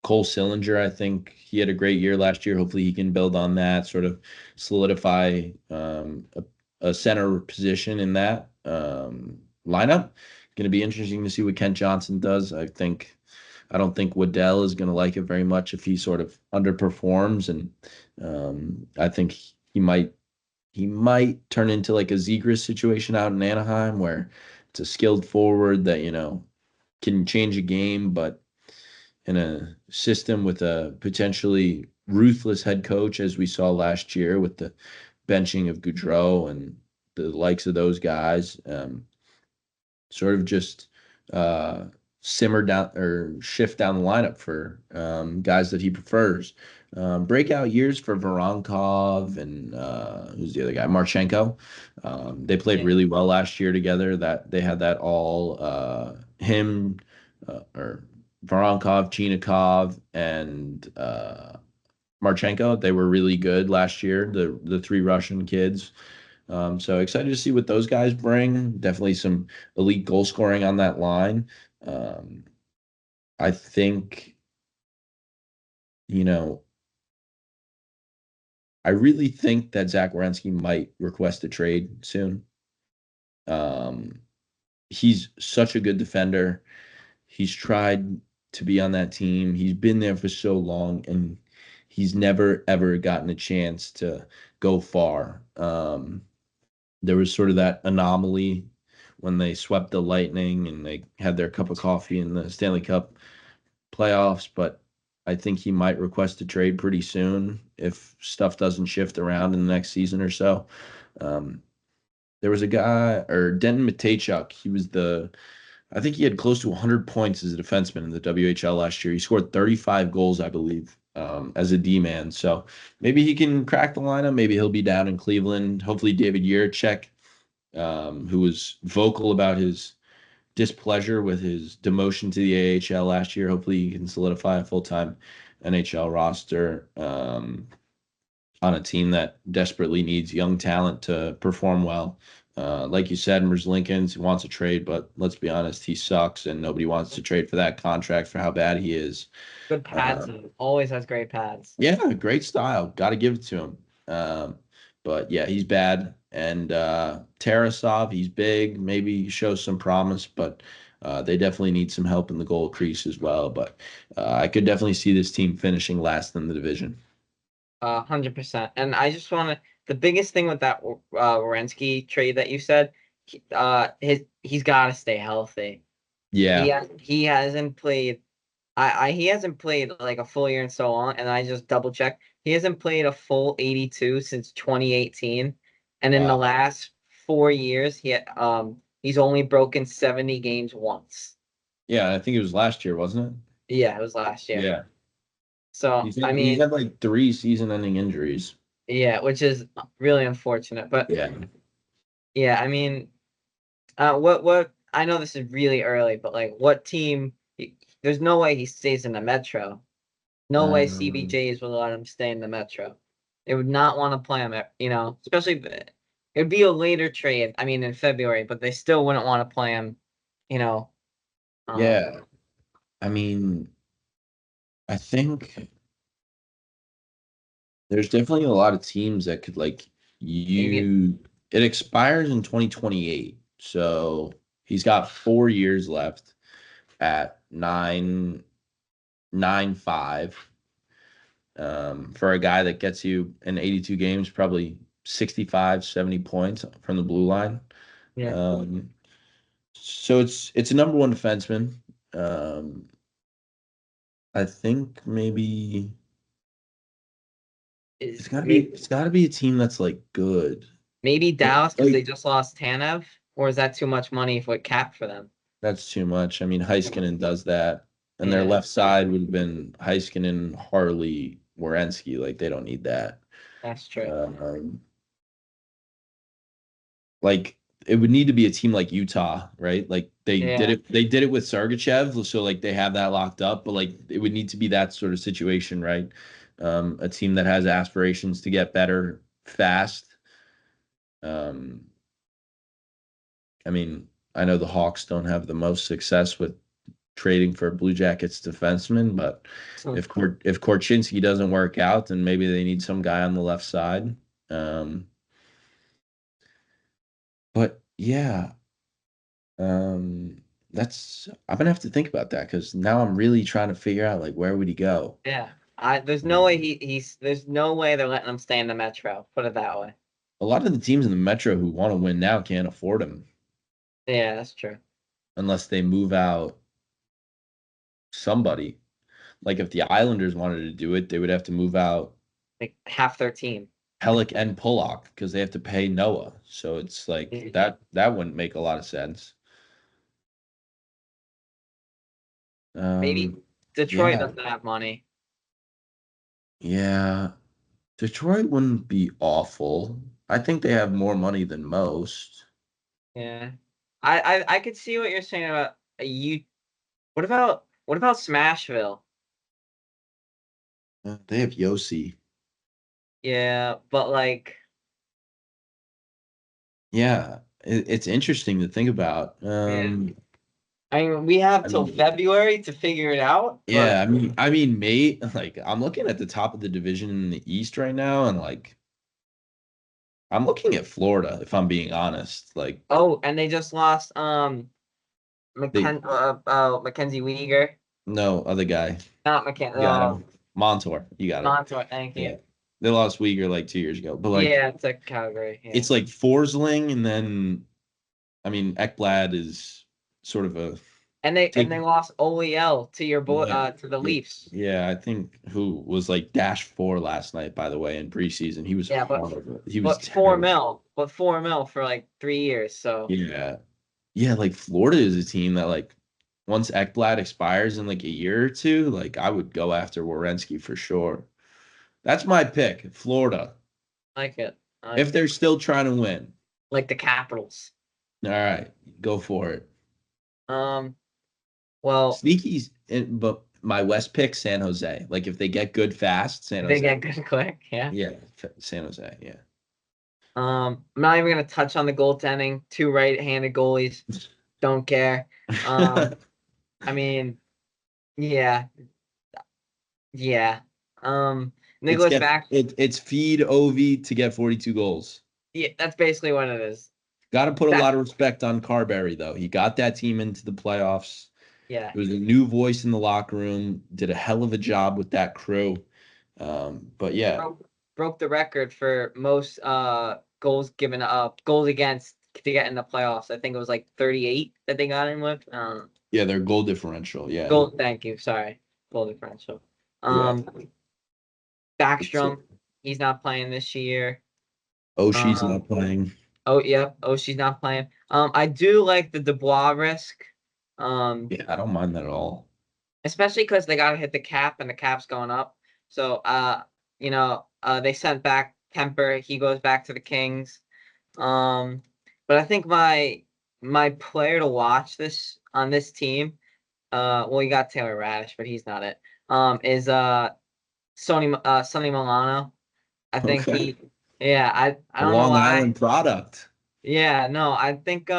Cole Sillinger, I think he had a great year last year. Hopefully, he can build on that, sort of solidify a center position in that lineup. Going to be interesting to see what Kent Johnson does. I don't think Waddell is going to like it very much if he sort of underperforms, and I think he might turn into like a Zegras situation out in Anaheim, where it's a skilled forward that can change a game, but in a system with a potentially ruthless head coach, as we saw last year with the benching of Goudreau and the likes of those guys, sort of just uh, simmer down or shift down the lineup for guys that he prefers. Breakout years for Voronkov and who's the other guy? Marchenko. They played Yeah. really well last year together. That they had that all him or Voronkov, Chinikov, and Marchenko. They were really good last year. The three Russian kids. So excited to see what those guys bring. Definitely some elite goal scoring on that line. Um, I think, you know, I really think that Zach Werenski might request a trade soon. Um, he's such a good defender. He's tried to be on that team. He's been there for so long, and he's never ever gotten a chance to go far. There was sort of that anomaly when they swept the Lightning and they had their cup of coffee in the Stanley Cup playoffs, but I think he might request a trade pretty soon if stuff doesn't shift around in the next season or so. Um, there was a guy, or Denton Matejchuk. I think he had close to 100 points as a defenseman in the WHL last year. He scored 35 goals, I believe, as a D-man. So maybe he can crack the lineup. Maybe he'll be down in Cleveland. Hopefully David Jiricek, who was vocal about his displeasure with his demotion to the AHL last year. Hopefully he can solidify a full-time NHL roster on a team that desperately needs young talent to perform well. Like you said, Merzlikins wants a trade, but let's be honest, he sucks, and nobody wants to trade for that contract for how bad he is. Good pads. Always has great pads. Yeah, great style. Got to give it to him. But yeah, he's bad. And Tarasov, he's big. Maybe he shows some promise, but they definitely need some help in the goal crease as well. But I could definitely see this team finishing last in the division. 100%. And I just want to. The biggest thing with that Werenski trade that you said, he's got to stay healthy. Yeah. He hasn't played. He hasn't played like a full year in so long, and I just double checked. He hasn't played a full 82 since 2018, and in the Wow. last 4 years, he's only broken 70 games once. Yeah, I think it was last year, wasn't it? Yeah, it was last year. Yeah. So He's had like 3 season-ending injuries. yeah, which is really unfortunate. But Yeah. yeah, I mean, what I know this is really early, but like, what team? There's no way he stays in the Metro. No way CBJs will let him stay in the Metro. They would not want to play him, especially it would be a later trade. I mean, in February, but they still wouldn't want to play him, you know. Yeah. I mean, I think there's definitely a lot of teams that could like Maybe it expires in 2028. So he's got 4 years left at 9.95. For a guy that gets you in 82 games, probably 65, 70 points from the blue line. yeah. So it's a number one defenseman. I think maybe it's gotta be a team that's like good. Maybe Dallas because they Like, just lost Tanev, or is that too much money for cap for them? that's too much. I mean, Heiskanen does that, and their Yeah. left side would have been Heiskanen, Harley, Werenski. Like they don't need that. That's true. Like it would need to be a team like Utah, right? Like they did Yeah. it. They did it with Sergachev, so like they have that locked up. But like it would need to be that sort of situation, right? A team that has aspirations to get better fast. I mean, I know the Hawks don't have the most success with trading for Blue Jackets defensemen, but if Korchinski doesn't work out, then maybe they need some guy on the left side. But yeah, that's I'm gonna have to think about that because now I'm really trying to figure out like where would he go. Yeah. There's no way there's no way they're letting him stay in the Metro. Put it that way. A lot of the teams in the Metro who want to win now can't afford him Yeah, that's true. unless they move out somebody. Like if the Islanders wanted to do it, they would have to move out Like half their team. Pellick and Pollock because they have to pay Noah. So it's like that wouldn't make a lot of sense. Maybe Detroit yeah. doesn't have money. Yeah. Detroit wouldn't be awful. I think they have more money than most. Yeah. I could see what you're saying about you. What about Smashville? They have Yossi. Yeah, but like Yeah, it's interesting to think about. yeah. I mean, we have till February to figure it out. Yeah, I mean, mate, like I'm looking at the top of the division in the East right now, and like I'm looking at Florida, if I'm being honest. Like, oh, and they just lost Mackenzie Weegar. No, other guy. Not You got him. Montour. You got it. Montour. Thank you. Yeah. They lost Uyghur like 2 years ago. But like Yeah, it's a Calgary. Yeah. it's like Forsling and then I mean Ekblad is sort of a And they lost OEL to your boy yeah, to the yeah, Leafs. yeah, I think who was like -4 last night, by the way, in preseason. He was Yeah, horrible. He was but 4 terrible. mil, but 4 mil for like 3 years. So Yeah. Yeah, like Florida is a team that like once Ekblad expires in like a year or two, like I would go after Werenski for sure. That's my pick, Florida. I like it. I like If it. they're still trying to win. Like the Capitals. All right, go for it. Well, Sneaky's, but my West pick, San Jose. Like if they get good fast, San they Jose. get good quick. Yeah. Yeah, San Jose. Yeah. I'm not even gonna touch on the goaltending. 2 right-handed goalies. Don't care. I mean, yeah, yeah. It's Nicholas back. it's feed Ovi to get 42 goals. Yeah, that's basically what it is. Got to put a lot of respect on Carberry though. He got that team into the playoffs. Yeah. It was a new voice in the locker room. Did a hell of a job with that crew. But yeah, Broke the record for most goals given up, goals against to get in the playoffs. I think it was like 38 that they got in with. yeah, their goal differential. Yeah, Goal. Thank you. Sorry, goal differential. Backstrom, he's not playing this year. Oh, she's not playing. Oh yeah. Oh, she's not playing. I do like the Dubois risk. Yeah, I don't mind that at all. Especially because they gotta hit the cap and the cap's going up. So they sent back Kemper. He goes back to the Kings. But I think my player to watch this on this team, well, you got Taylor Radish, but he's not it. Is Sonny Milano. I think Okay. I don't know Long why. Island product. Yeah, no, I think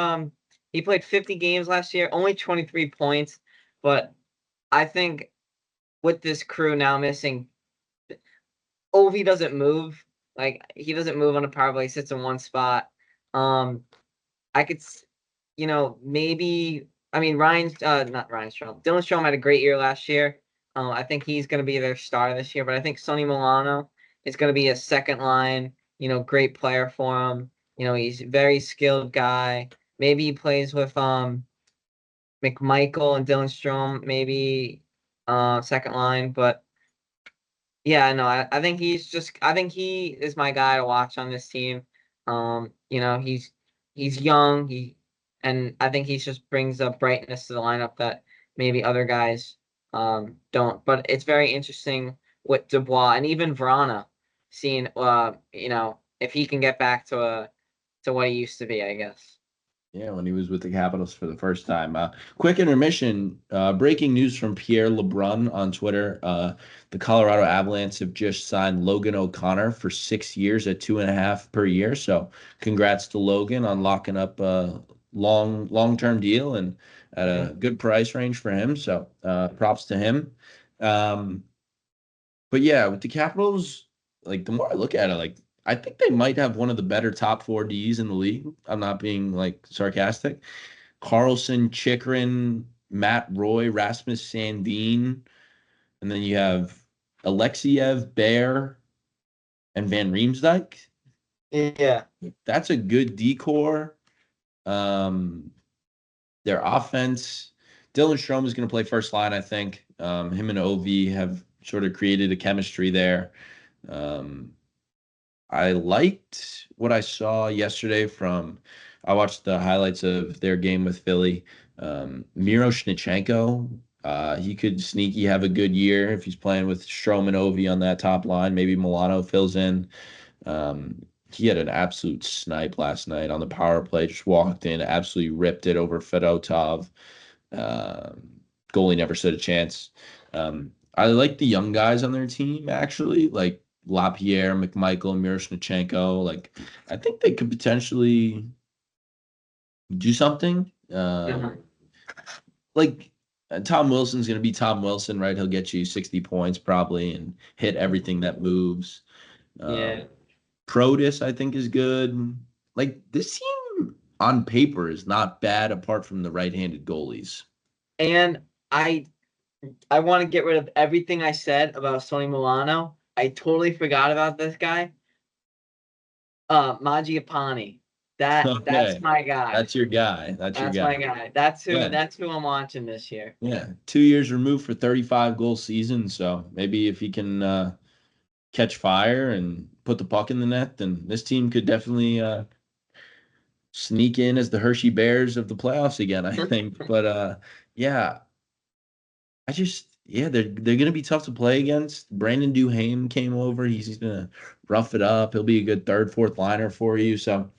he played 50 games last year, only 23 points, but I think with this crew now missing, Ovi doesn't move. Like he doesn't move on a power play, he sits in one spot. I could, maybe. I mean, not Ryan Strome. Dylan Strome had a great year last year. I think he's going to be their star this year. But I think Sonny Milano is going to be a second line. Great player for him. He's a very skilled guy. Maybe he plays with McMichael and Dylan Strome. Maybe second line. But yeah, no, I think I think he is my guy to watch on this team. He's young. And I think he just brings a brightness to the lineup that maybe other guys don't. But it's very interesting with Dubois and even Vrana, seeing if he can get back to what he used to be, I guess. Yeah, when he was with the Capitals for the first time. Quick intermission. Breaking news from Pierre LeBrun on Twitter. The Colorado Avalanche have just signed Logan O'Connor for 6 years at 2.5 per year. So congrats to Logan on locking up a long-term deal and at a good price range for him. So props to him. But yeah, with the Capitals, like the more I look at it, like I think they might have one of the better top 4 Ds in the league. I'm not being like sarcastic. Carlson, Chikrin, Matt Roy, Rasmus Sandin, and then you have Alexiev, Bear, and Van Riemsdyk. Yeah. That's a good decor. Their offense, Dylan Strome is going to play first line, I think. Him and OV have sort of created a chemistry there. I liked what I saw yesterday I watched the highlights of their game with Philly. Miro Shnichenko, he could sneaky have a good year if he's playing with Strome and Ovi on that top line. Maybe Milano fills in. He had an absolute snipe last night on the power play. Just walked in, absolutely ripped it over Fedotov. Goalie never stood a chance. I like the young guys on their team, actually, like LaPierre, McMichael, Miroshnichenko. Like, I think they could potentially do something. Like, Tom Wilson's going to be Tom Wilson, right? He'll get you 60 points probably and hit everything that moves. Yeah. Protus, I think, is good. Like, this team, on paper is not bad apart from the right-handed goalies. And I want to get rid of everything I said about Sonny Milano. I totally forgot about this guy. Mangiapane. That's Okay. my guy. That's your guy. That's your That's guy. my guy. That's who Yeah. that's who I'm watching this year. Yeah. 2 years removed for 35 goal season. So maybe if he can catch fire and put the puck in the net, then this team could definitely sneak in as the Hershey Bears of the playoffs again, I think. But yeah, they're gonna be tough to play against. Brandon Duhaime came over. He's gonna rough it up. He'll be a good third, fourth liner for you. So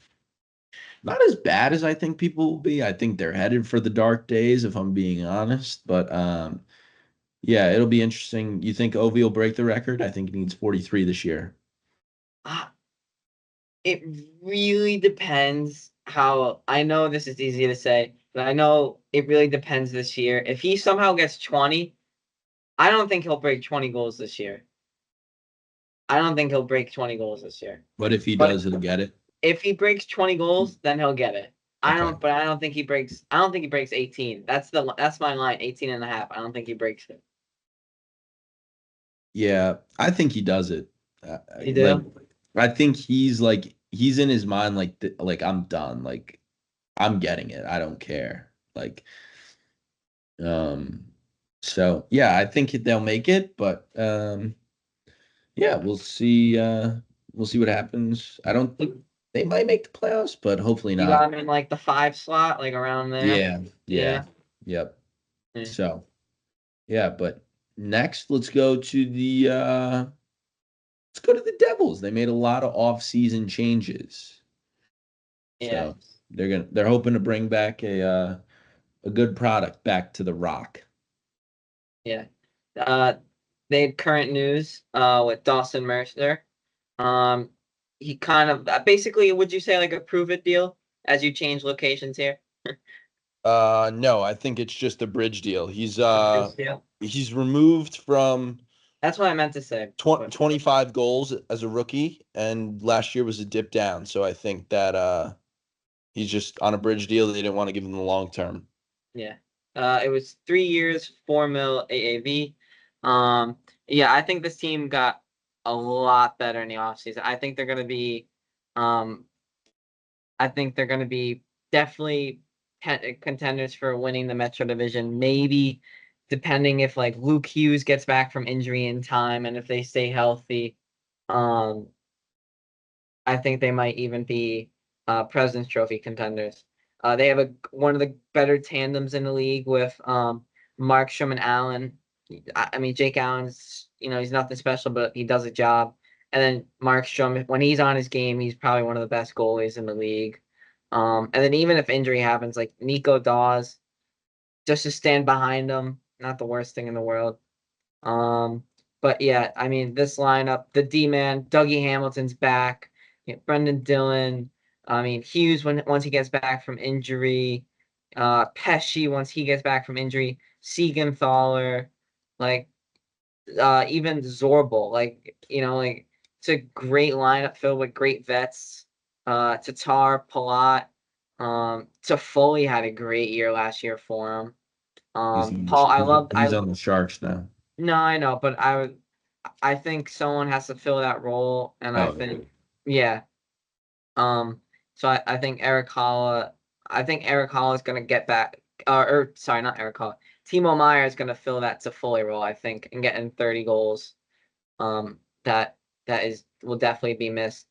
not as bad as I think people will be. I think they're headed for the dark days, if I'm being honest. But yeah, it'll be interesting. You think Ovi will break the record? I think he needs 43 this year. Ah, it really depends how I know this is easy to say, but I know it really depends this year. If he somehow gets 20, I don't think he'll break 20 goals this year. I don't think he'll break 20 goals this year. But if he But does, he'll get it. if he breaks 20 goals, then he'll get it. Okay. I don't think he breaks 18. That's my line, 18 and a half. I don't think he breaks it. Yeah, I think he does it. You Like, do? I think he's in his mind like I'm done. Like I'm getting it. I don't care. Like um so yeah, I think they'll make it, but yeah, we'll see what happens. I don't think they might make the playoffs, but hopefully You not. got him in like the 5 slot, like around there. Yeah. Yeah. Yeah. Yep. Yeah. So, yeah, but next let's go to the Devils. They made a lot of off-season changes. Yeah. So, they're hoping to bring back a good product back to the Rock. Yeah. Uh, they had current news with Dawson Mercer. Um, he kind of basically, would you say like a prove it deal as you change locations here? No, I think it's just a bridge deal. A bridge deal. He's removed from That's what I meant to say. 25 goals as a rookie, and last year was a dip down. So I think that he's just on a bridge deal. They didn't want to give him the long term. Yeah. It was 3 years, 4 mil AAV. Yeah, I think this team got a lot better in the offseason. Um, I think they're gonna be definitely contenders for winning the Metro Division. Maybe depending if like Luke Hughes gets back from injury in time and if they stay healthy. Um, I think they might even be President's Trophy contenders. They have one of the better tandems in the league with Markstrom and Allen. I mean, Jake Allen's, he's nothing special, but he does a job. And then Markstrom, when he's on his game, he's probably one of the best goalies in the league. And then even if injury happens, like Nico Dawes, just to stand behind him, not the worst thing in the world. But yeah, I mean, this lineup, the D-man, Dougie Hamilton's back. Brendan Dillon. I mean, Hughes once he gets back from injury. Pesci once he gets back from injury. Siegenthaler, like even Zorbel, like it's a great lineup filled with great vets. Tatar, Palat, Toffoli had a great year last year for him. Paul, He's on the Sharks now. no, I know, but I think someone has to fill that role, and I Oh, think, yeah. So I think Eric Holla is gonna get back, or sorry, not Eric Holla. Timo Meyer is gonna fill that Toffoli role, I think, and getting 30 goals. Um, that will definitely be missed.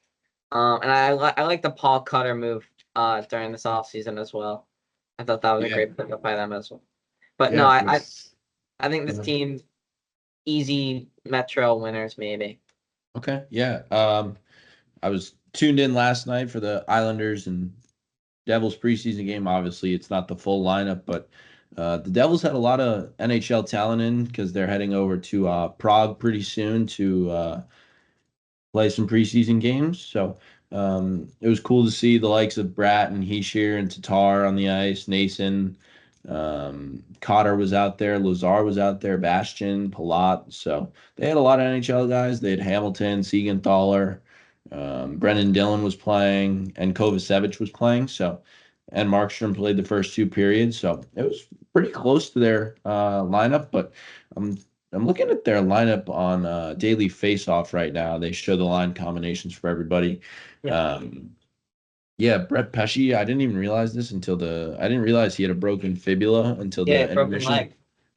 And I like the Paul Cutter move during this offseason as well. I thought that was a yeah, great pickup by them as well. But no, yeah. I think this team easy Metro winners maybe. Okay, yeah. I was tuned in last night for the Islanders and Devils preseason game. Obviously, it's not the full lineup, but the Devils had a lot of NHL talent in because they're heading over to Prague pretty soon to play some preseason games. So it was cool to see the likes of Bratt and Heishier and Tatar on the ice. Nason, Cotter was out there. Lazar was out there. Bastian, Palat. So they had a lot of NHL guys. They had Hamilton, Siegenthaler. Brendan Dillon was playing, and Kovacevic was playing. So and Markstrom played the first 2 periods, so it was pretty close to their lineup. But I'm I'm looking at their lineup on Daily Face-Off right now. They show the line combinations for everybody. Yeah. Yeah, Brett Pesci. I didn't realize he had a broken fibula until Yeah, the broken intermission. leg.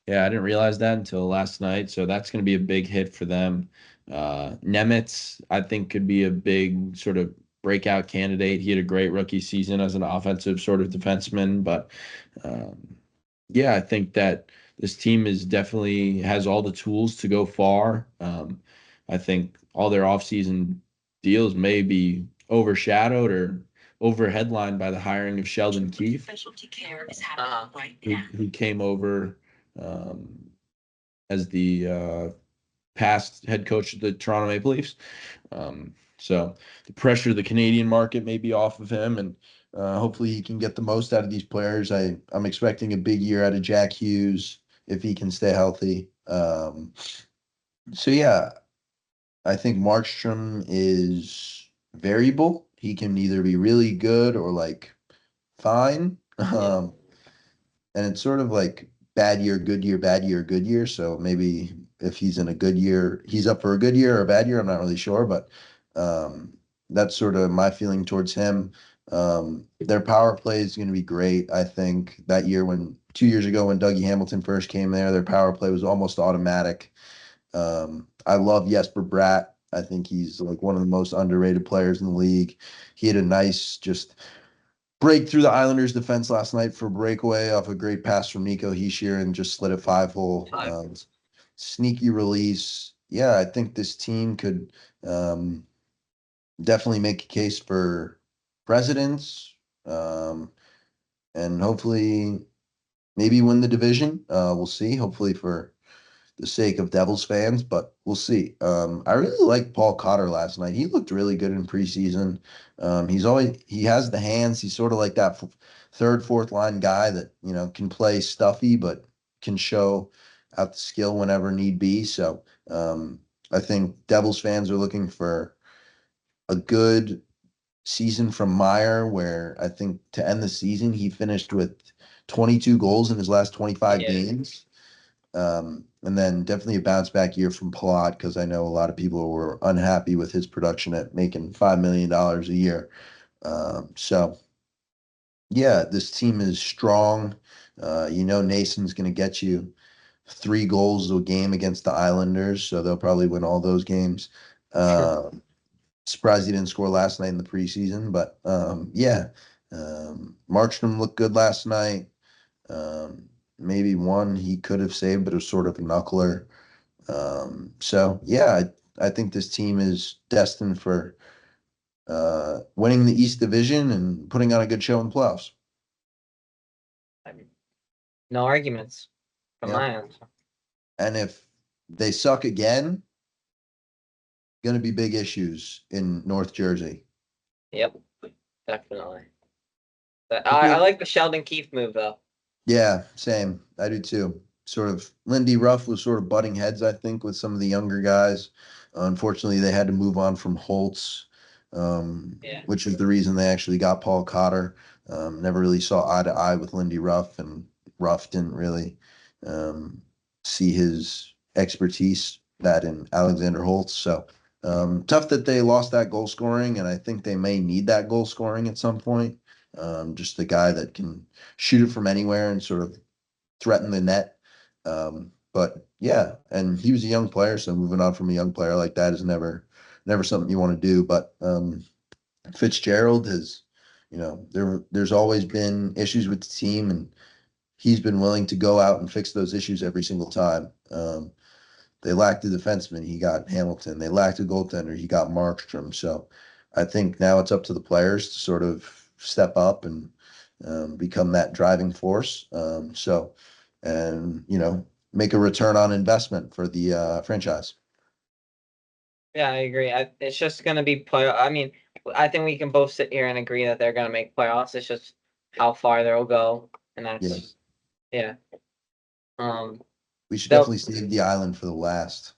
Yeah, I didn't realize that until last night. So that's going to be a big hit for them. Nemitz, I think, could be a big sort of breakout candidate. He had a great rookie season as an offensive sort of defenseman. But yeah, I think that this team is definitely has all the tools to go far. I think all their offseason deals may be overshadowed or over headlined by the hiring of Sheldon Keefe, who came over um, as the past head coach of the Toronto Maple Leafs. So the pressure of the Canadian market may be off of him, and hopefully he can get the most out of these players. I'm expecting a big year out of Jack Hughes if he can stay healthy. So yeah, I think Markstrom is variable. He can either be really good or like fine. And it's sort of like bad year, good year, bad year, good year. So maybe if he's in a good year, he's up for a good year or a bad year. I'm not really sure, but um, that's sort of my feeling towards him. Their power play is going to be great. I think that year 2 years ago when Dougie Hamilton first came there, their power play was almost automatic. I love Jesper Bratt. I think he's like one of the most underrated players in the league. He had a nice just break through the Islanders defense last night for a breakaway off a great pass from Nico Hischier and just slid it 5-hole. Sneaky release. Yeah, I think this team could um, definitely make a case for presidents um, and hopefully maybe win the division. We'll see. Hopefully for the sake of Devils fans, but we'll see. I really liked Paul Cotter last night. He looked really good in preseason. He has the hands. He's sort of like that third, fourth line guy that can play stuffy, but can show out the skill whenever need be. So I think Devils fans are looking for a good season from Meyer, where I think to end the season he finished with 22 goals in his last 25 games. And then definitely a bounce back year from Palat because I know a lot of people were unhappy with his production at making $5 million a year. So yeah, this team is strong. Nason's going to get you 3 goals a game against the Islanders, so they'll probably win all those games. Surprised he didn't score last night in the preseason, but yeah, Markstrom looked good last night. Maybe one he could have saved, but it was sort of a knuckler. So yeah, I think this team is destined for winning the East Division and putting on a good show in the playoffs. I mean, no arguments from Yeah. my end. And if they suck again, going to be big issues in North Jersey. Yep, definitely. I like the Sheldon Keefe move though. Yeah, same. I do too. Sort of Lindy Ruff was sort of butting heads, I think, with some of the younger guys. Unfortunately, they had to move on from Holtz, which is the reason they actually got Paul Cotter. Never really saw eye to eye with Lindy Ruff, and Ruff didn't really see his expertise that in Alexander Holtz. So tough that they lost that goal scoring, and I think they may need that goal scoring at some point. Just a guy that can shoot it from anywhere and sort of threaten the net. But yeah, and he was a young player, so moving on from a young player like that is never something you want to do. But Fitzgerald has, there's always been issues with the team, and he's been willing to go out and fix those issues every single time. They lacked a defenseman, he got Hamilton. They lacked a goaltender, he got Markstrom. So I think now it's up to the players to sort of step up and become that driving force. And make a return on investment for the franchise. Yeah, I agree. It's just gonna be play. I mean, I think we can both sit here and agree that they're gonna make playoffs. It's just how far they'll go, and that's yeah. We should they'll- definitely save the island for the last.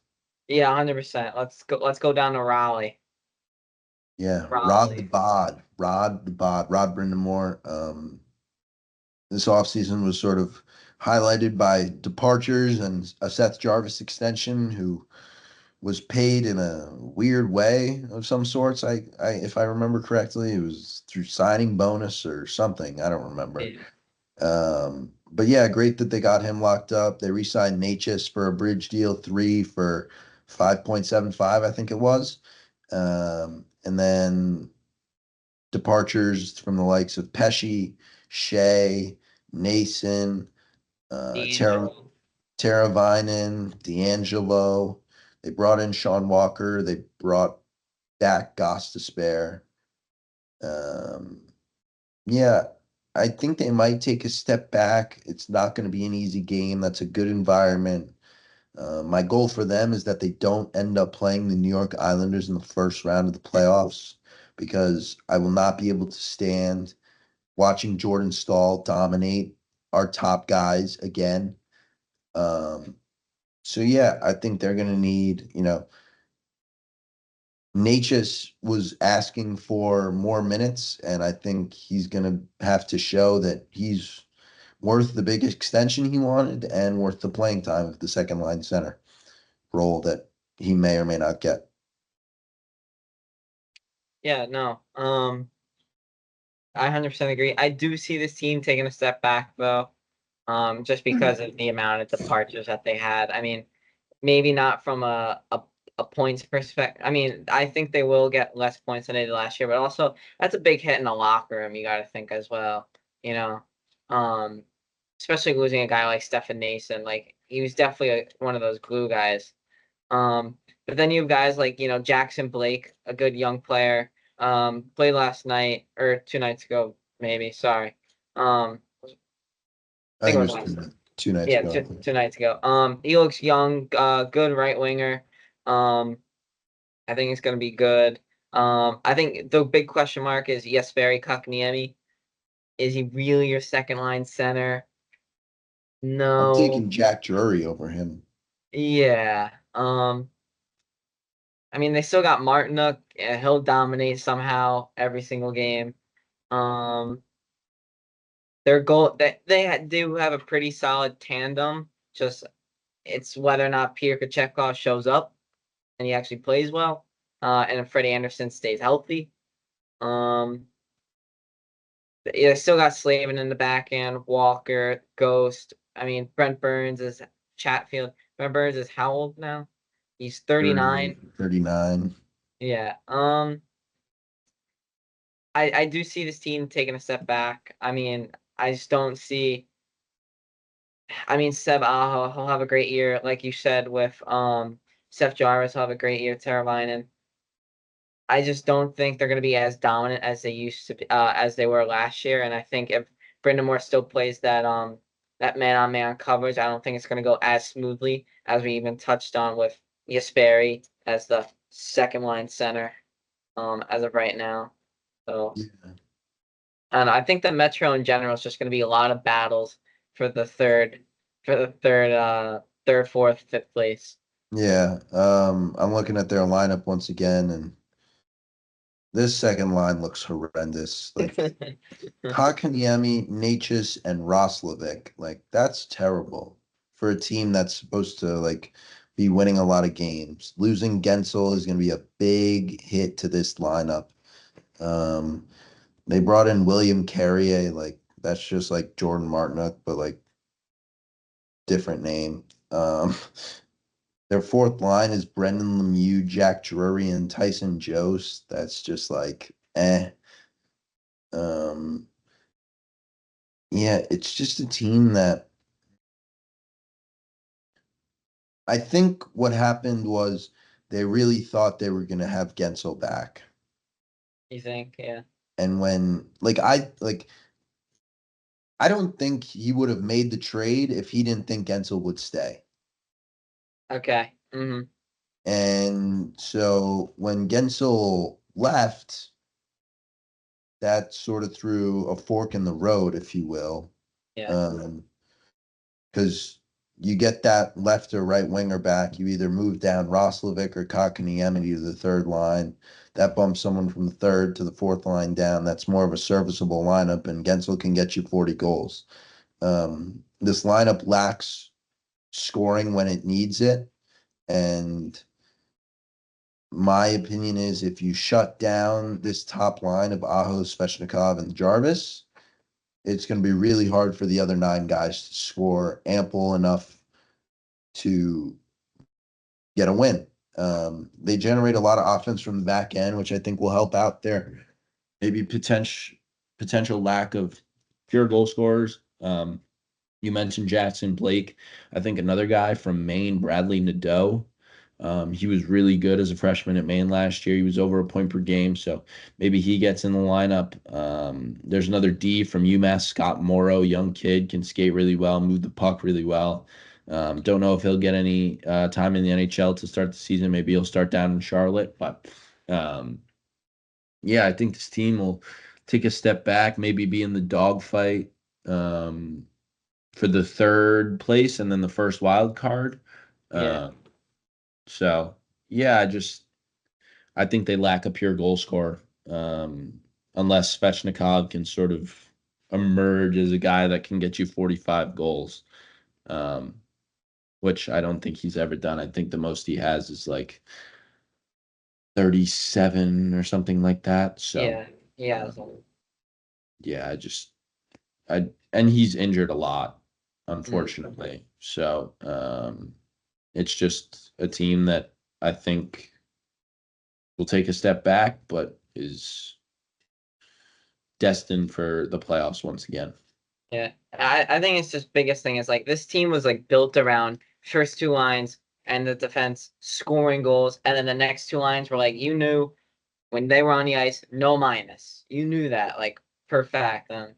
Yeah, 100%. Let's go down to Raleigh. Yeah, Probably. Rod Brindamore. This offseason was sort of highlighted by departures and a Seth Jarvis extension who was paid in a weird way of some sorts. If I remember correctly, it was through signing bonus or something. I don't remember. Yeah. But yeah, great that they got him locked up. They re-signed Natchez for a bridge deal, 3 for 5.75, I think it was. And then departures from the likes of Pesci, Shea, Nason, D'Angelo. Tara Vinen, D'Angelo. They brought in Sean Walker. They brought back Goss to spare. Um, yeah, I think they might take a step back. It's not going to be an easy game. That's a good environment. My goal for them is that they don't end up playing the New York Islanders in the first round of the playoffs because I will not be able to stand watching Jordan Stahl dominate our top guys again. Um, so yeah, I think they're going to need, Natchez was asking for more minutes, and I think he's going to have to show that he's worth the big extension he wanted and worth the playing time of the second line center role that he may or may not get. Yeah, no. I 100% agree. I do see this team taking a step back though, just because of the amount of departures that they had. I mean, maybe not from a points perspective. I mean, I think they will get less points than they did last year, but also that's a big hit in the locker room. You got to think as well. You know, um, especially losing a guy like Stefan Nason. Like he was definitely one of those glue guys. But then you have guys like, Jackson Blake, a good young player, played last night or 2 nights ago, maybe. Sorry. I I think think it it was was last. 2 nights Yeah, ago. 2 nights ago. He looks young, good right winger. Um, I think it's gonna be good. I think the big question mark is Jesperi Kotkaniemi. Is he really your second line center? I'm No. taking Jack Drury over him. Yeah. I mean, they still got Martinuk. He'll dominate somehow every single game. Um, their goal do have a pretty solid tandem. Just it's whether or not Peter Kochetkov shows up and he actually plays well, and if Freddie Anderson stays healthy. Um, yeah, they still got Slavin in the back end, Walker, Ghost. I mean, Brent Burns is Chatfield. Brent Burns is how old now? He's 39. 39. Yeah. I do see this team taking a step back. I mean, I just don't see. I mean, Seb Aho, he'll have a great year, like you said, with Seth Jarvis, will have a great year. Teravainen. I just don't think they're going to be as dominant as they used to be, as they were last year. And I think if Brendan Moore still plays that man-on-man coverage, I don't think it's going to go as smoothly as we even touched on with Jesperi as the second line center as of right now. So. Yeah. And I think the Metro in general is just going to be a lot of battles for third, fourth, fifth place. Yeah. I'm looking at their lineup once again, and this second line looks horrendous. Like Kotkaniemi, Natchez, and Roslovic. Like that's terrible for a team that's supposed to be winning a lot of games. Losing Gensel is going to be a big hit to this lineup. Um, they brought in William Carrier. Like that's just like Jordan Martinook, but different name. Their fourth line is Brendan Lemieux, Jack Drury, and Tyson Jost. That's just eh. Um, yeah, it's just a team that I think what happened was they really thought they were going to have Gensel back. You think? Yeah. And when, I don't think he would have made the trade if he didn't think Gensel would stay. Okay. Mm-hmm. And so when Gensel left, that sort of threw a fork in the road, if you will. Yeah. Because you get that left or right winger back. You either move down Roslovic or Kotkaniemi to the third line. That bumps someone from the third to the fourth line down. That's more of a serviceable lineup, and Gensel can get you 40 goals. This lineup lacks scoring when it needs it, and my opinion is if you shut down this top line of Aho, Svechnikov, and Jarvis, it's going to be really hard for the other 9 guys to score ample enough to get a win. They generate a lot of offense from the back end, which I think will help out their maybe potential lack of pure goal scorers. You mentioned Jackson Blake. I think another guy from Maine, Bradley Nadeau. He was really good as a freshman at Maine last year. He was over a point per game, so maybe he gets in the lineup. There's another D from UMass, Scott Morrow, young kid, can skate really well, move the puck really well. Don't know if he'll get any time in the NHL to start the season. Maybe he'll start down in Charlotte, but yeah, I think this team will take a step back, maybe be in the dogfight for the third place and then the first wild card. So yeah, I think they lack a pure goal scorer. Unless Svechnikov can sort of emerge as a guy that can get you 45 goals. Which I don't think he's ever done. I think the most he has is like 37 or something like that. So yeah. Yeah, and he's injured a lot, unfortunately. So it's just a team that I think will take a step back, but is destined for the playoffs once again. Yeah, I think it's just biggest thing is like this team was like built around first 2 lines and the defense scoring goals, and then the next 2 lines were like you knew when they were on the ice, no minus. You knew that like for fact. And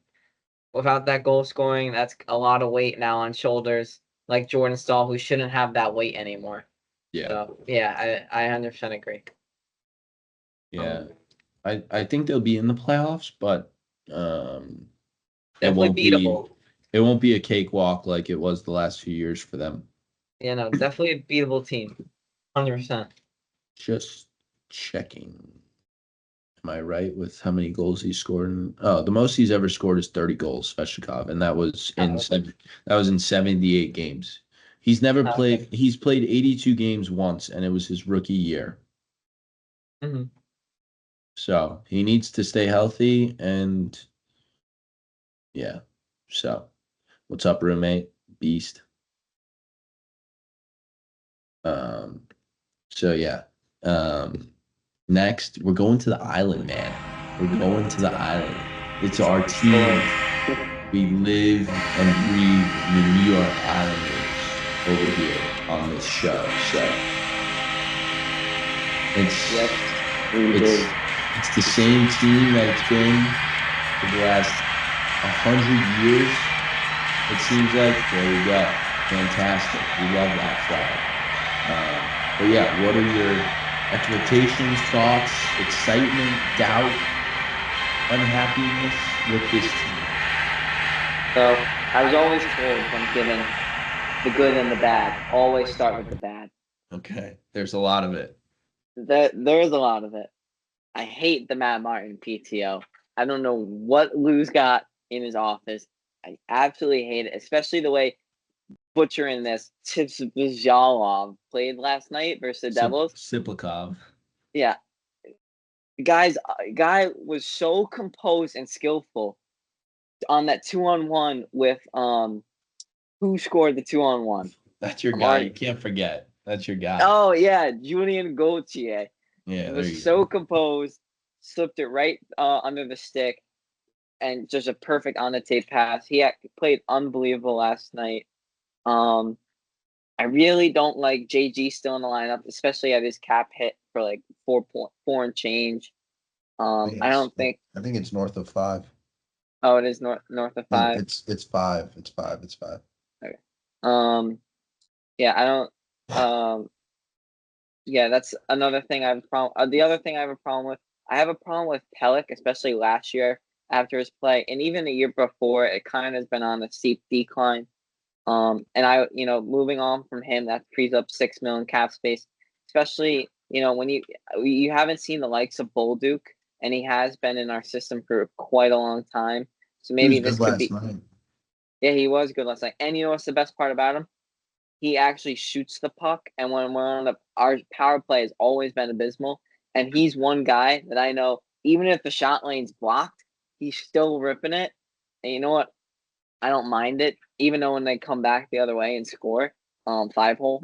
without that goal scoring, that's a lot of weight now on shoulders like Jordan Stahl, who shouldn't have that weight anymore. Yeah. So yeah, I 100% agree. Yeah. I think they'll be in the playoffs, but Definitely beatable. It won't be a cakewalk like it was the last few years for them. Yeah, no, definitely a beatable team. 100%. Just checking. Am I right with how many goals he scored? The most he's ever scored is 30 goals, Svechnikov, and that was in 78 games. He's never played. He's played 82 games once, and it was his rookie year. Mm-hmm. So he needs to stay healthy, and yeah. So, what's up, roommate? Beast. So yeah. Next, we're going to the island, man. We're going to the island. It's our team. We live and breathe the New York Islanders over here on this show. So it's the same team that it's been for the last 100 years. It seems like. There we go. Fantastic. We love that flag. But yeah, what are your expectations, thoughts, excitement, doubt, unhappiness with this team? So I was always told when given the good and the bad, always start with the bad. Okay, there's a lot of it. There's a lot of it. I hate the Matt Martin PTO. I don't know what Lou's got in his office. I absolutely hate it, especially the way butchering this Tips Vizhalov played last night versus the Devils. Siplikov. Yeah. Guy was so composed and skillful on that 2-on-1 with who scored the 2-on-1? That's your guy. You can't forget. That's your guy. Oh yeah, Julian Gauthier. Yeah, It was so composed, slipped it right under the stick, and just a perfect on the tape pass. He played unbelievable last night. I really don't like JG still in the lineup, especially at his cap hit for like 4 and change. I don't think. I think it's north of 5. Oh, it is north of 5. It's 5. It's 5. It's 5. Okay. Yeah, I don't. Yeah, that's another thing I have a problem. The other thing I have a problem with, I have a problem with Pelech, especially last year after his play, and even the year before. It kind of has been on a steep decline. And moving on from him, that frees up 6 million cap space, especially, when you haven't seen the likes of Bolduc, and he has been in our system for quite a long time. So He was maybe this good could last be, night. yeah, he was good last night. And you know what's the best part about him? He actually shoots the puck, and when we're on our power play has always been abysmal, and he's one guy that I know, even if the shot lane's blocked, he's still ripping it. And you know what? I don't mind it, even though when they come back the other way and score, 5-hole,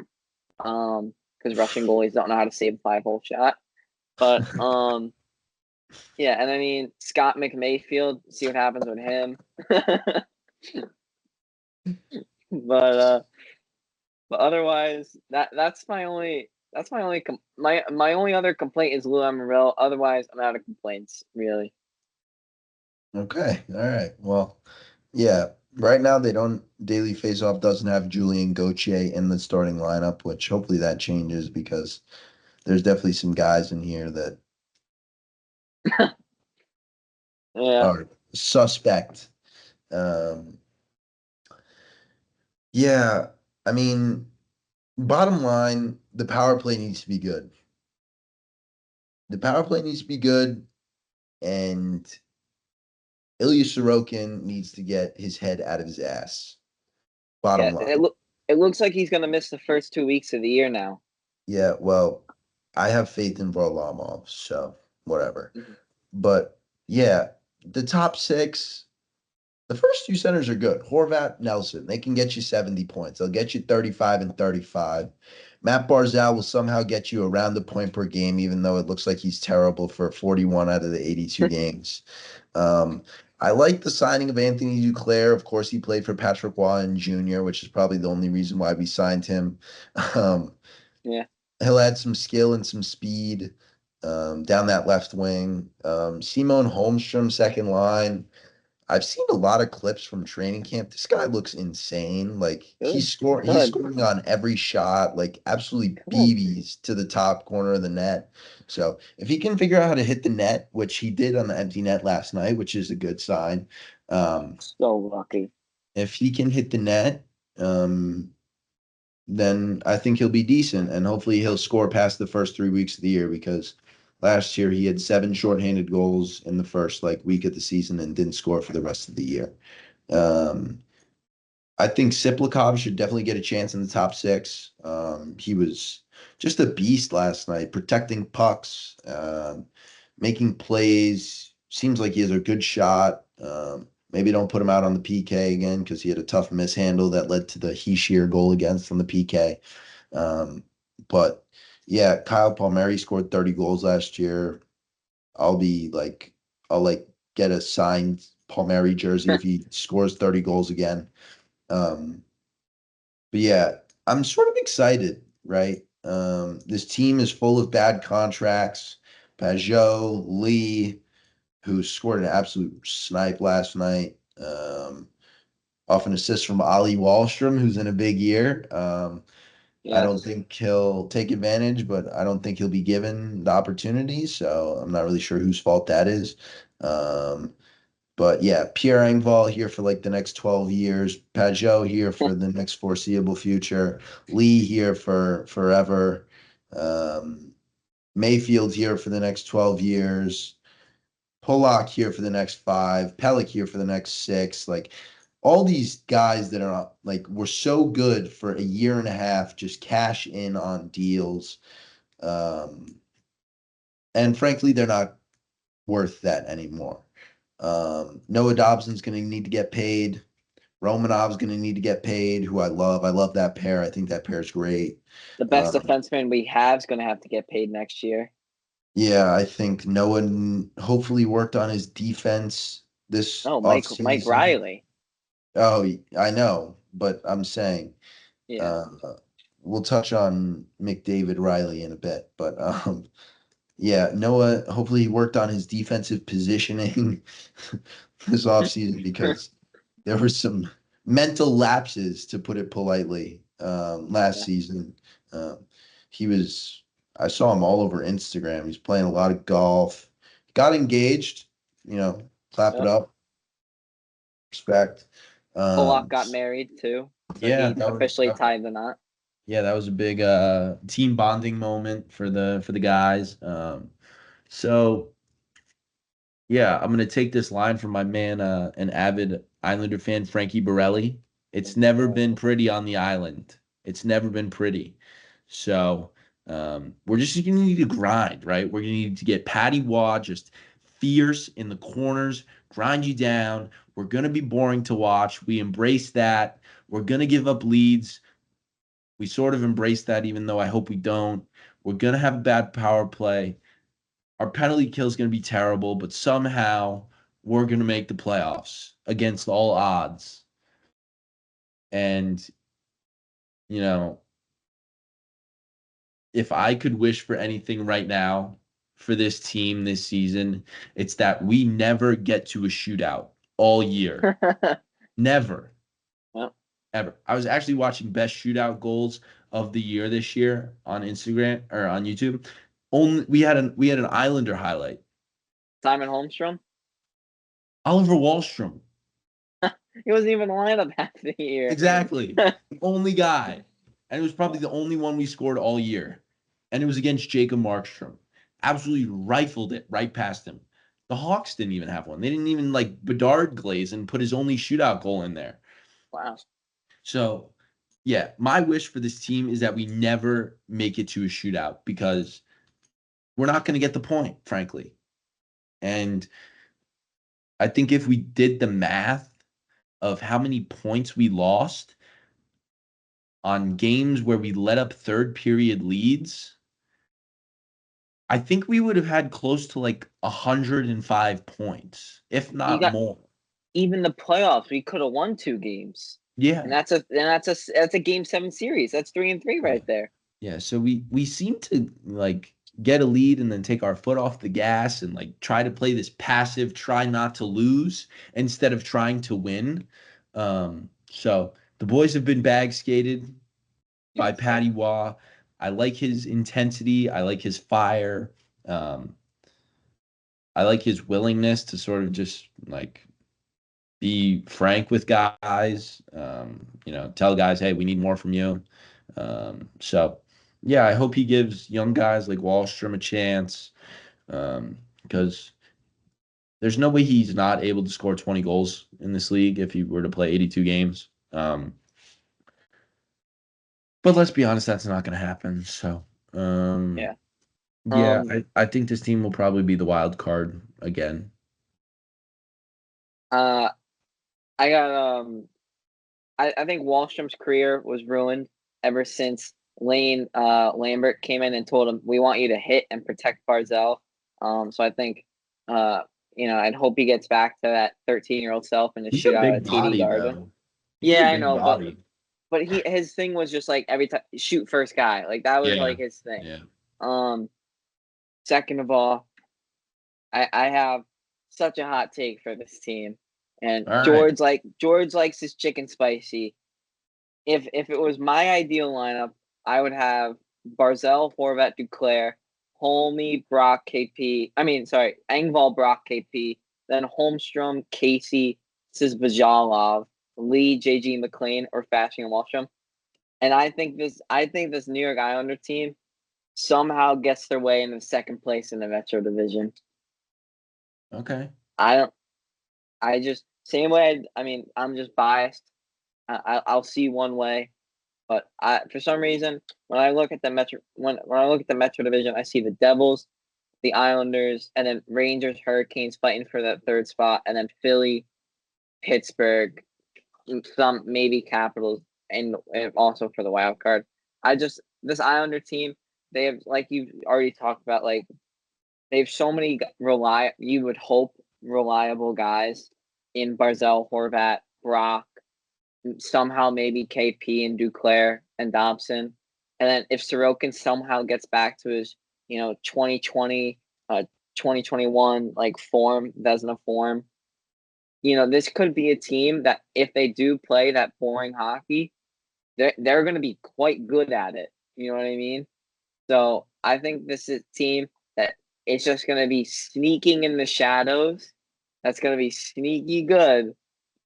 because Russian goalies don't know how to save a 5-hole shot. But yeah, and I mean Scott McMayfield, see what happens with him. But otherwise, that's my only my only other complaint is Lou Amarillo. Otherwise, I'm out of complaints, really. Okay. All right. Well, yeah. Right now, Daily Faceoff doesn't have Julian Gauthier in the starting lineup, which hopefully that changes because there's definitely some guys in here that Yeah, are suspect. Um, yeah. I mean, bottom line, the power play needs to be good. The power play needs to be good, and Ilya Sorokin needs to get his head out of his ass. yeah. Bottom line. It looks like he's gonna miss the first 2 weeks of the year now. Yeah, well, I have faith in Varlamov, so whatever. Mhm. But yeah, the top six, the first two centers are good. Horvat, Nelson, they can get you 70 points. They'll get you 35 and 35. Matt Barzal will somehow get you around the point per game, even though it looks like he's terrible for 41 out of the 82 games. Um, I like the signing of Anthony Duclair. Of course, he played for Patrick Waugh Jr., which is probably the only reason why we signed him. Um, Yeah, he'll add some skill and some speed down that left wing. Simone Holmstrom, second line. I've seen a lot of clips from training camp. This guy looks insane. Like good, he's good, scoring on every shot, like absolutely good. BBs to the top corner of the net. So if he can figure out how to hit the net, which he did on the empty net last night, which is a good sign. So lucky. If he can hit the net, then I think he'll be decent, and hopefully he'll score past the first 3 weeks of the year because last year he had 7 shorthanded goals in the first week of the season and didn't score for the rest of the year. Um, I think Siplikov should definitely get a chance in the top six. He was just a beast last night, protecting pucks, making plays. Seems like he has a good shot. Maybe don't put him out on the PK again because he had a tough mishandle that led to the Heishier goal against on the PK. But yeah, Kyle Palmieri scored 30 goals last year. I'll be like, I'll get a signed Palmieri jersey if he scores 30 goals again. Um, but yeah, I'm sort of excited, right? This team is full of bad contracts. Pajot, Lee, who scored an absolute snipe last night. Off an assist from Ali Wallstrom, who's in a big year. I don't Yes. think he'll take advantage, but I don't think he'll be given the opportunity. So I'm not really sure whose fault that is. Um, but yeah, Pierre Engvall here for the next 12 years. Pajot here for the next foreseeable future. Lee here for forever. Um, Mayfield here for the next 12 years. Pollock here for the next 5. Pellick here for the next 6. All these guys that are were so good for a year and a half, just cash in on deals. And frankly, they're not worth that anymore. Noah Dobson's going to need to get paid. Romanov's going to need to get paid, who I love. I love that pair. I think that pair's great. The best defenseman we have is going to have to get paid next year. Yeah, I think Noah hopefully worked on his defense this No, Mike offseason. Riley. Oh, I know, but I'm saying Yeah. uh, we'll touch on McDavid Riley in a bit, but yeah, Noah hopefully he worked on his defensive positioning this offseason because there were some mental lapses, to put it politely, last Yeah. season. Um, he was, I saw him all over Instagram. He's playing a lot of golf. Got engaged, clap it Yep. up, respect. Polak got married too, so Yeah, he that was officially tied the knot. Yeah, that was a big team bonding moment for the guys. So yeah, I'm gonna take this line from my man, an avid Islander fan, Frankie Borelli. It's never been pretty on the island. It's never been pretty. So we're just gonna need to grind, right? We're gonna need to get Patty Waugh just fierce in the corners, grind you down. We're gonna be boring to watch. We embrace that. We're gonna give up leads. We sort of embrace that, even though I hope we don't. We're gonna have a bad power play. Our penalty kill is going to be terrible, but somehow we're going to make the playoffs against all odds. And, you know, if I could wish for anything right now for this team this season, it's that we never get to a shootout all year. Never. Well, Ever. I was actually watching best shootout goals of the year this year on Instagram or on YouTube. Only we had an Islander highlight. Simon Holmstrom. Oliver Wallstrom. He wasn't even in the lineup half the year. Exactly. The only guy. And it was probably the only one we scored all year. And it was against Jacob Markstrom. Absolutely rifled it right past him. The Hawks didn't even have one. They didn't even like Bedard glaze and put his only shootout goal in there. Wow. So, yeah, my wish for this team is that we never make it to a shootout because we're not going to get the point, frankly. And I think if we did the math of how many points we lost on games where we let up third period leads, I think we would have had close to like 105 points, if You not got more. even the playoffs. We could have won 2 games, and Yeah. that's a game 7 series. That's 3-3 right there. Yeah. So we seem to like get a lead and then take our foot off the gas and like try to play this passive, try not to lose instead of trying to win. So the boys have been bag skated by Patty Waugh. I like his intensity. I like his fire. Um, I like his willingness to sort of just like be frank with guys. Tell guys, hey, we need more from you. So yeah, I hope he gives young guys like Wallstrom a chance because there's no way he's not able to score 20 goals in this league if he were to play 82 games. But let's be honest, that's not going to happen. So, Yeah. yeah, I think this team will probably be the wild card again. I got I think Wallstrom's career was ruined ever since Lane Lambert came in and told him, we want you to hit and protect Barzell. So I think I'd hope he gets back to that 13-year-old self and to He's shoot a out big at TD body, Garden. though. Yeah, I know, but his thing was just like every time shoot first guy. Like that was Yeah. like his thing. Yeah. Second of all, I have such a hot take for this team. And All George likes his chicken spicy. If it was my ideal lineup, I would have Barzell, Horvat, Duclair, Holme, Brock, KP. Engvall, Brock, KP. Then Holmstrom, Casey, Sizbajalov, Lee, JG McLean, or Fasching and Wallstrom. And I think this New York Islander team somehow gets their way into second place in the Metro Division. Okay. I just same way. I'm just biased. I'll see one way, but for some reason when I look at the Metro Division, I see the Devils, the Islanders, and then Rangers, Hurricanes fighting for that third spot, and then Philly, Pittsburgh, some maybe Capitals, and also for the wild card. This Islander team, they have, like you've already talked about, like they have so many you would hope reliable guys in Barzell, Horvat, Brock, somehow maybe KP and Duclair and Dobson. And then if Sorokin somehow gets back to his, 2020, 2021 like form, Vezina form, this could be a team that if they do play that boring hockey, they're going to be quite good at it. You know what I mean? So I think this is a team that it's just going to be sneaking in the shadows. That's going to be sneaky good.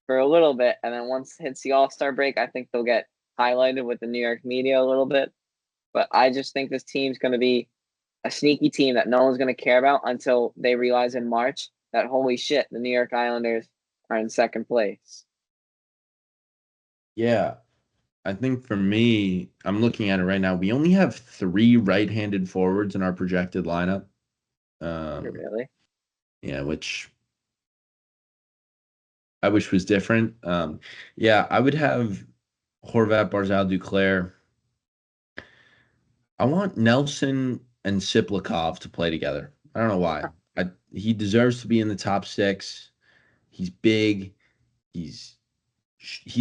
for a little bit, and then once it hits the All-Star break, I think they'll get highlighted with the New York media a little bit. But I just think this team's going to be a sneaky team that no one's going to care about until they realize in March that, holy shit, the New York Islanders are in second place. Yeah. I think for me, I'm looking at it right now. We only have 3 right-handed forwards in our projected lineup. Really? Yeah, which I wish was different. Yeah, I would have Horvat, Barzal, Duclair. I want Nelson and Siplikov to play together. I don't know why. He deserves to be in the top 6. He's big. He's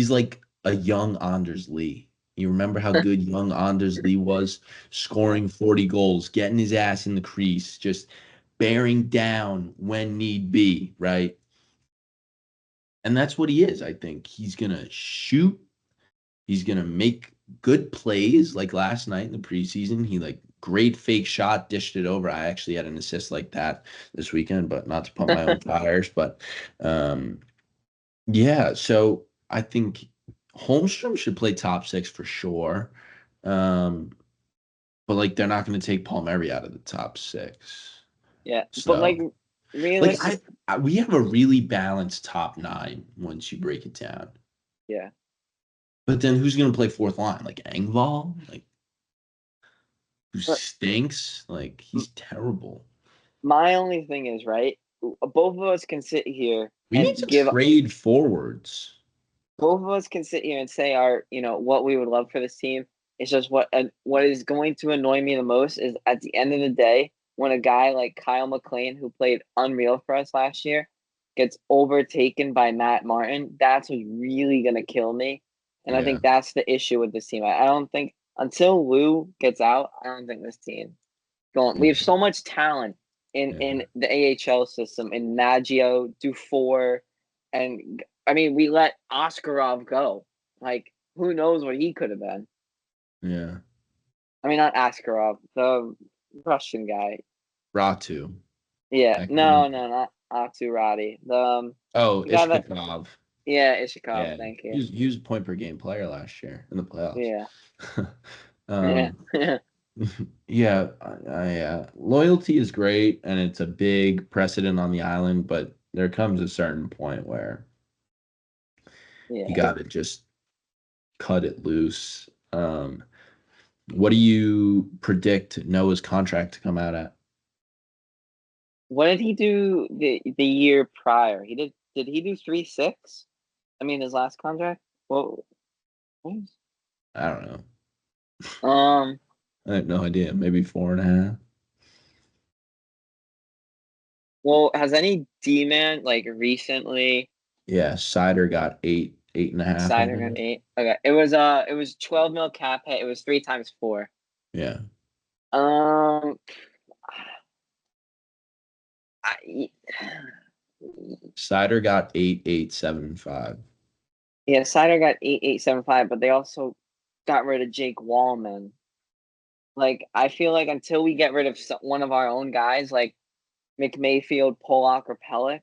like a young Anders Lee. You remember how good young Anders Lee was, scoring 40 goals, getting his ass in the crease, just bearing down when need be, right? And that's what he is, I think. He's going to shoot. He's going to make good plays like last night in the preseason. He great fake shot, dished it over. I actually had an assist like that this weekend, but not to pump my own tires. But yeah, so I think Holmstrom should play top 6 for sure. But they're not going to take Palmieri out of the top 6. Yeah, but So realistic. we have a really balanced top 9 once you break it down. Yeah. But then who's going to play 4th line? Engvall? Who stinks? He's terrible. My only thing is, right, both of us can sit here We and need to give trade forwards. both of us can sit here and say our, what we would love for this team. It's just what is going to annoy me the most is at the end of the day, when a guy like Kyle McLean, who played unreal for us last year, gets overtaken by Matt Martin, that's what's really going to kill me. And I think that's the issue with this team. I don't think until Lou gets out, I don't think this team going. We have so much talent in the AHL system, in Maggio, Dufour, and I mean, we let Oskarov go. Who knows what he could have been? Yeah. I mean, not Askarov, the Russian guy. Ratu. Yeah, no, not Aturati. The Ishkakov. Yeah, Ishikov. Yeah. Thank you. He was a point per game player last year in the playoffs. Yeah. Yeah. Loyalty is great, and it's a big precedent on the island, but there comes a certain point where you got to just cut it loose. What do you predict Noah's contract to come out at? What did he do the year prior? Did he do 3.6? I mean, his last contract. Well, I don't know. I have no idea. Maybe 4.5. Well, has any D-man recently? Yeah, Sider got 8.5. Sider got 8. Okay, it was 12 mil cap hit. It was 3 times 4. Yeah. Sider got 8.875. Yeah, Sider got 8.875, but they also got rid of Jake Wallman. I feel like until we get rid of one of our own guys, like McMayfield, Polak, or Pellick,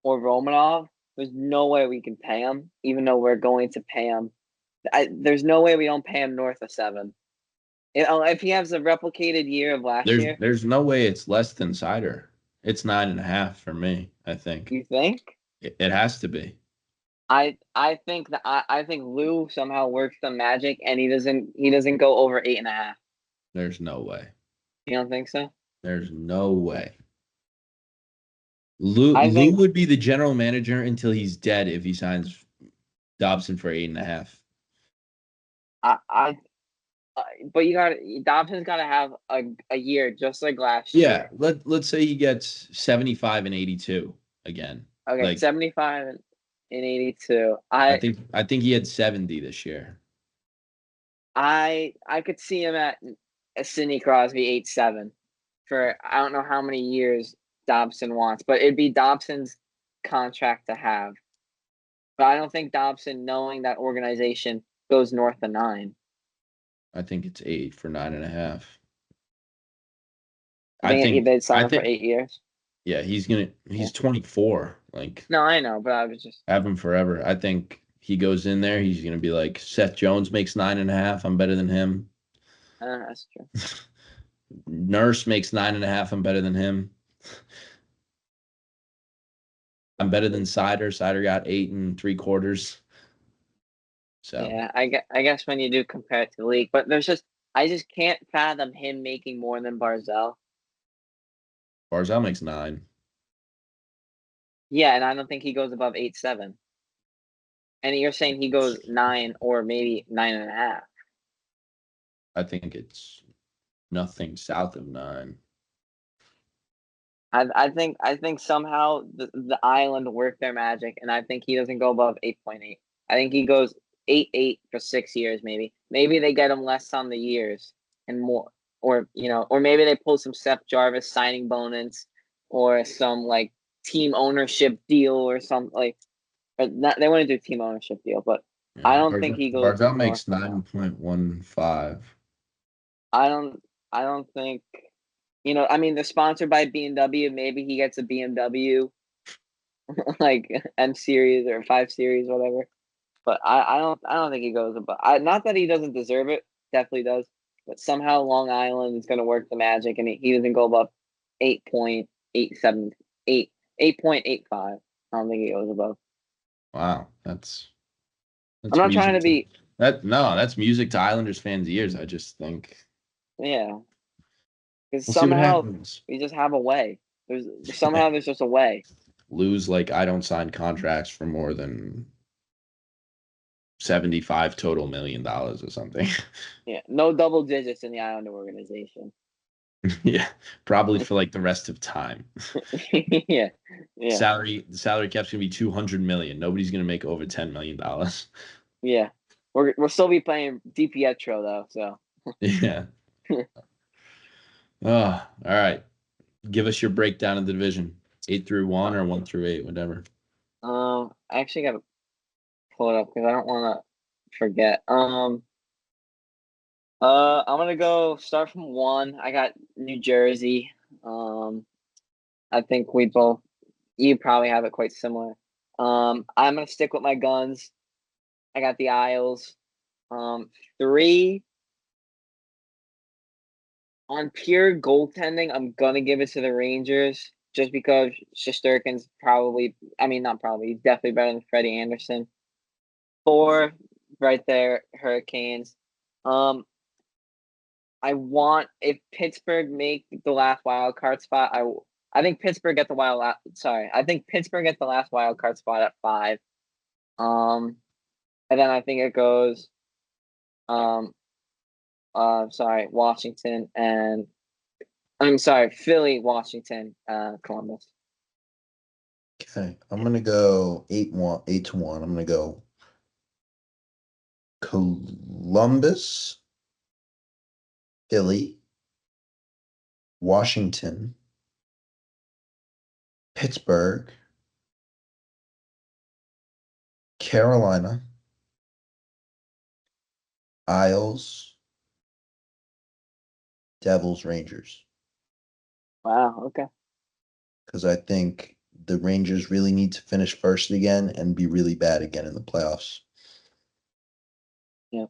or Romanov, there's no way we can pay him, even though we're going to pay him. There's no way we don't pay him north of 7. If he has a replicated year of last year, there's no way it's less than Sider. It's 9.5 for me. I think. You think? It has to be. I think Lou somehow works the magic, and he doesn't go over 8.5. There's no way. You don't think so? There's no way. Lou would be the general manager until he's dead if he signs Dobson for 8.5. But Dobson's got to have a year just like last year. Yeah, let's say he gets 75 and 82 again. Okay, 75 and 82. I think he had 70 this year. I could see him at a Sidney Crosby 8.7 for I don't know how many years Dobson wants, but it'd be Dobson's contract to have. But I don't think Dobson, knowing that organization, goes north of 9. I think it's 8 for 9.5. I think they'd sign him for 8 years. Yeah, he's 24. Like, No, I know, but I was just. have him forever. I think he goes in there, he's gonna be like, Seth Jones makes 9.5. I'm better than him. That's true. Nurse makes 9.5. I'm better than him. I'm better than Sider. Sider got 8 3/4. So Yeah, I guess when you do compare it to the league, but I just can't fathom him making more than Barzell. Barzell makes 9. Yeah, and I don't think he goes above 8.7. And you're saying he goes 9 or maybe 9.5. I think it's nothing south of 9. I think somehow the Island worked their magic, and I think he doesn't go above 8.8. I think he goes 8.8 for 6 years, maybe. Maybe they get him less on the years and more, or or maybe they pull some Seth Jarvis signing bonus, or some like team ownership deal or something like. Or not, they wouldn't do team ownership deal, but Yeah. I don't think he goes Barzell north makes of that. 9.15. I don't. I don't think. I mean, they're sponsored by BMW. Maybe he gets a BMW, like M series or 5 series, whatever. But I don't think he goes above. Not that he doesn't deserve it. Definitely does. But somehow Long Island is going to work the magic, and he doesn't go above 8.87, 8.85. I don't think he goes above. Wow, I'm that's not trying music to to be. that's music to Islanders fans' ears. I just think Yeah, because we'll see what somehow happens. we just have a way. There's just a way. Lose like I don't sign contracts for more than 75 total $1 million or something. Yeah, no double digits in the Islander organization. Yeah, probably for like the rest of time. Yeah, yeah, The salary cap's gonna be 200 million. Nobody's gonna make over $10 million. yeah. We'll still be playing DiPietro though. So, Yeah. Oh, all right. Give us your breakdown of the division. 8 through 1 or 1 through 8, whatever. I actually gotta pull it up because I don't want to forget. I'm gonna go start from 1. I got New Jersey. I think you probably have it quite similar. I'm gonna stick with my guns. I got the Isles. 3, on pure goaltending, I'm gonna give it to the Rangers just because Shesterkin's not probably, he's definitely better than Freddie Anderson. 4, right there, Hurricanes. I want if Pittsburgh make the last wild card spot. I think Pittsburgh get the I think Pittsburgh gets the last wild card spot at 5. And then I think it goes. Washington and I'm sorry, Philly, Washington, Columbus. Okay, I'm gonna go 8-1. I'm gonna go Columbus, Philly, Washington, Pittsburgh, Carolina, Isles, Devils, Rangers. Wow. Okay. Because I think the Rangers really need to finish first again and be really bad again in the playoffs. Yeah.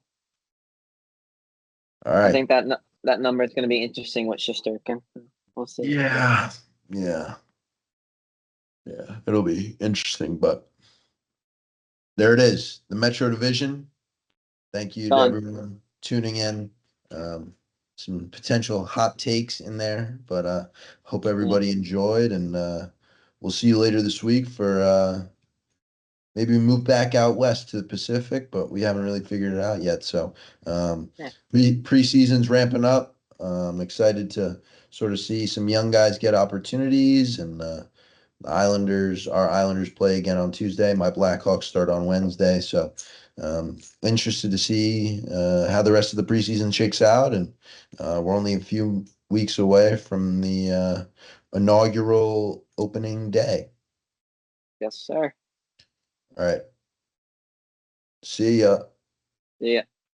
All I right. think that number is going to be interesting with Shesterkin. We'll see. Yeah. Yeah. Yeah. It'll be interesting, but there it is. The Metro Division. Thank you to Done. everyone tuning in. Some potential hot takes in there, but hope everybody enjoyed, and we'll see you later this week for maybe move back out west to the Pacific, but we haven't really figured it out yet. So Yeah. preseason's ramping up. I'm excited to sort of see some young guys get opportunities, and our Islanders play again on Tuesday. My Blackhawks start on Wednesday. So interested to see how the rest of the preseason shakes out. And we're only a few weeks away from the inaugural opening day. Yes, sir. All right. See ya. Yeah.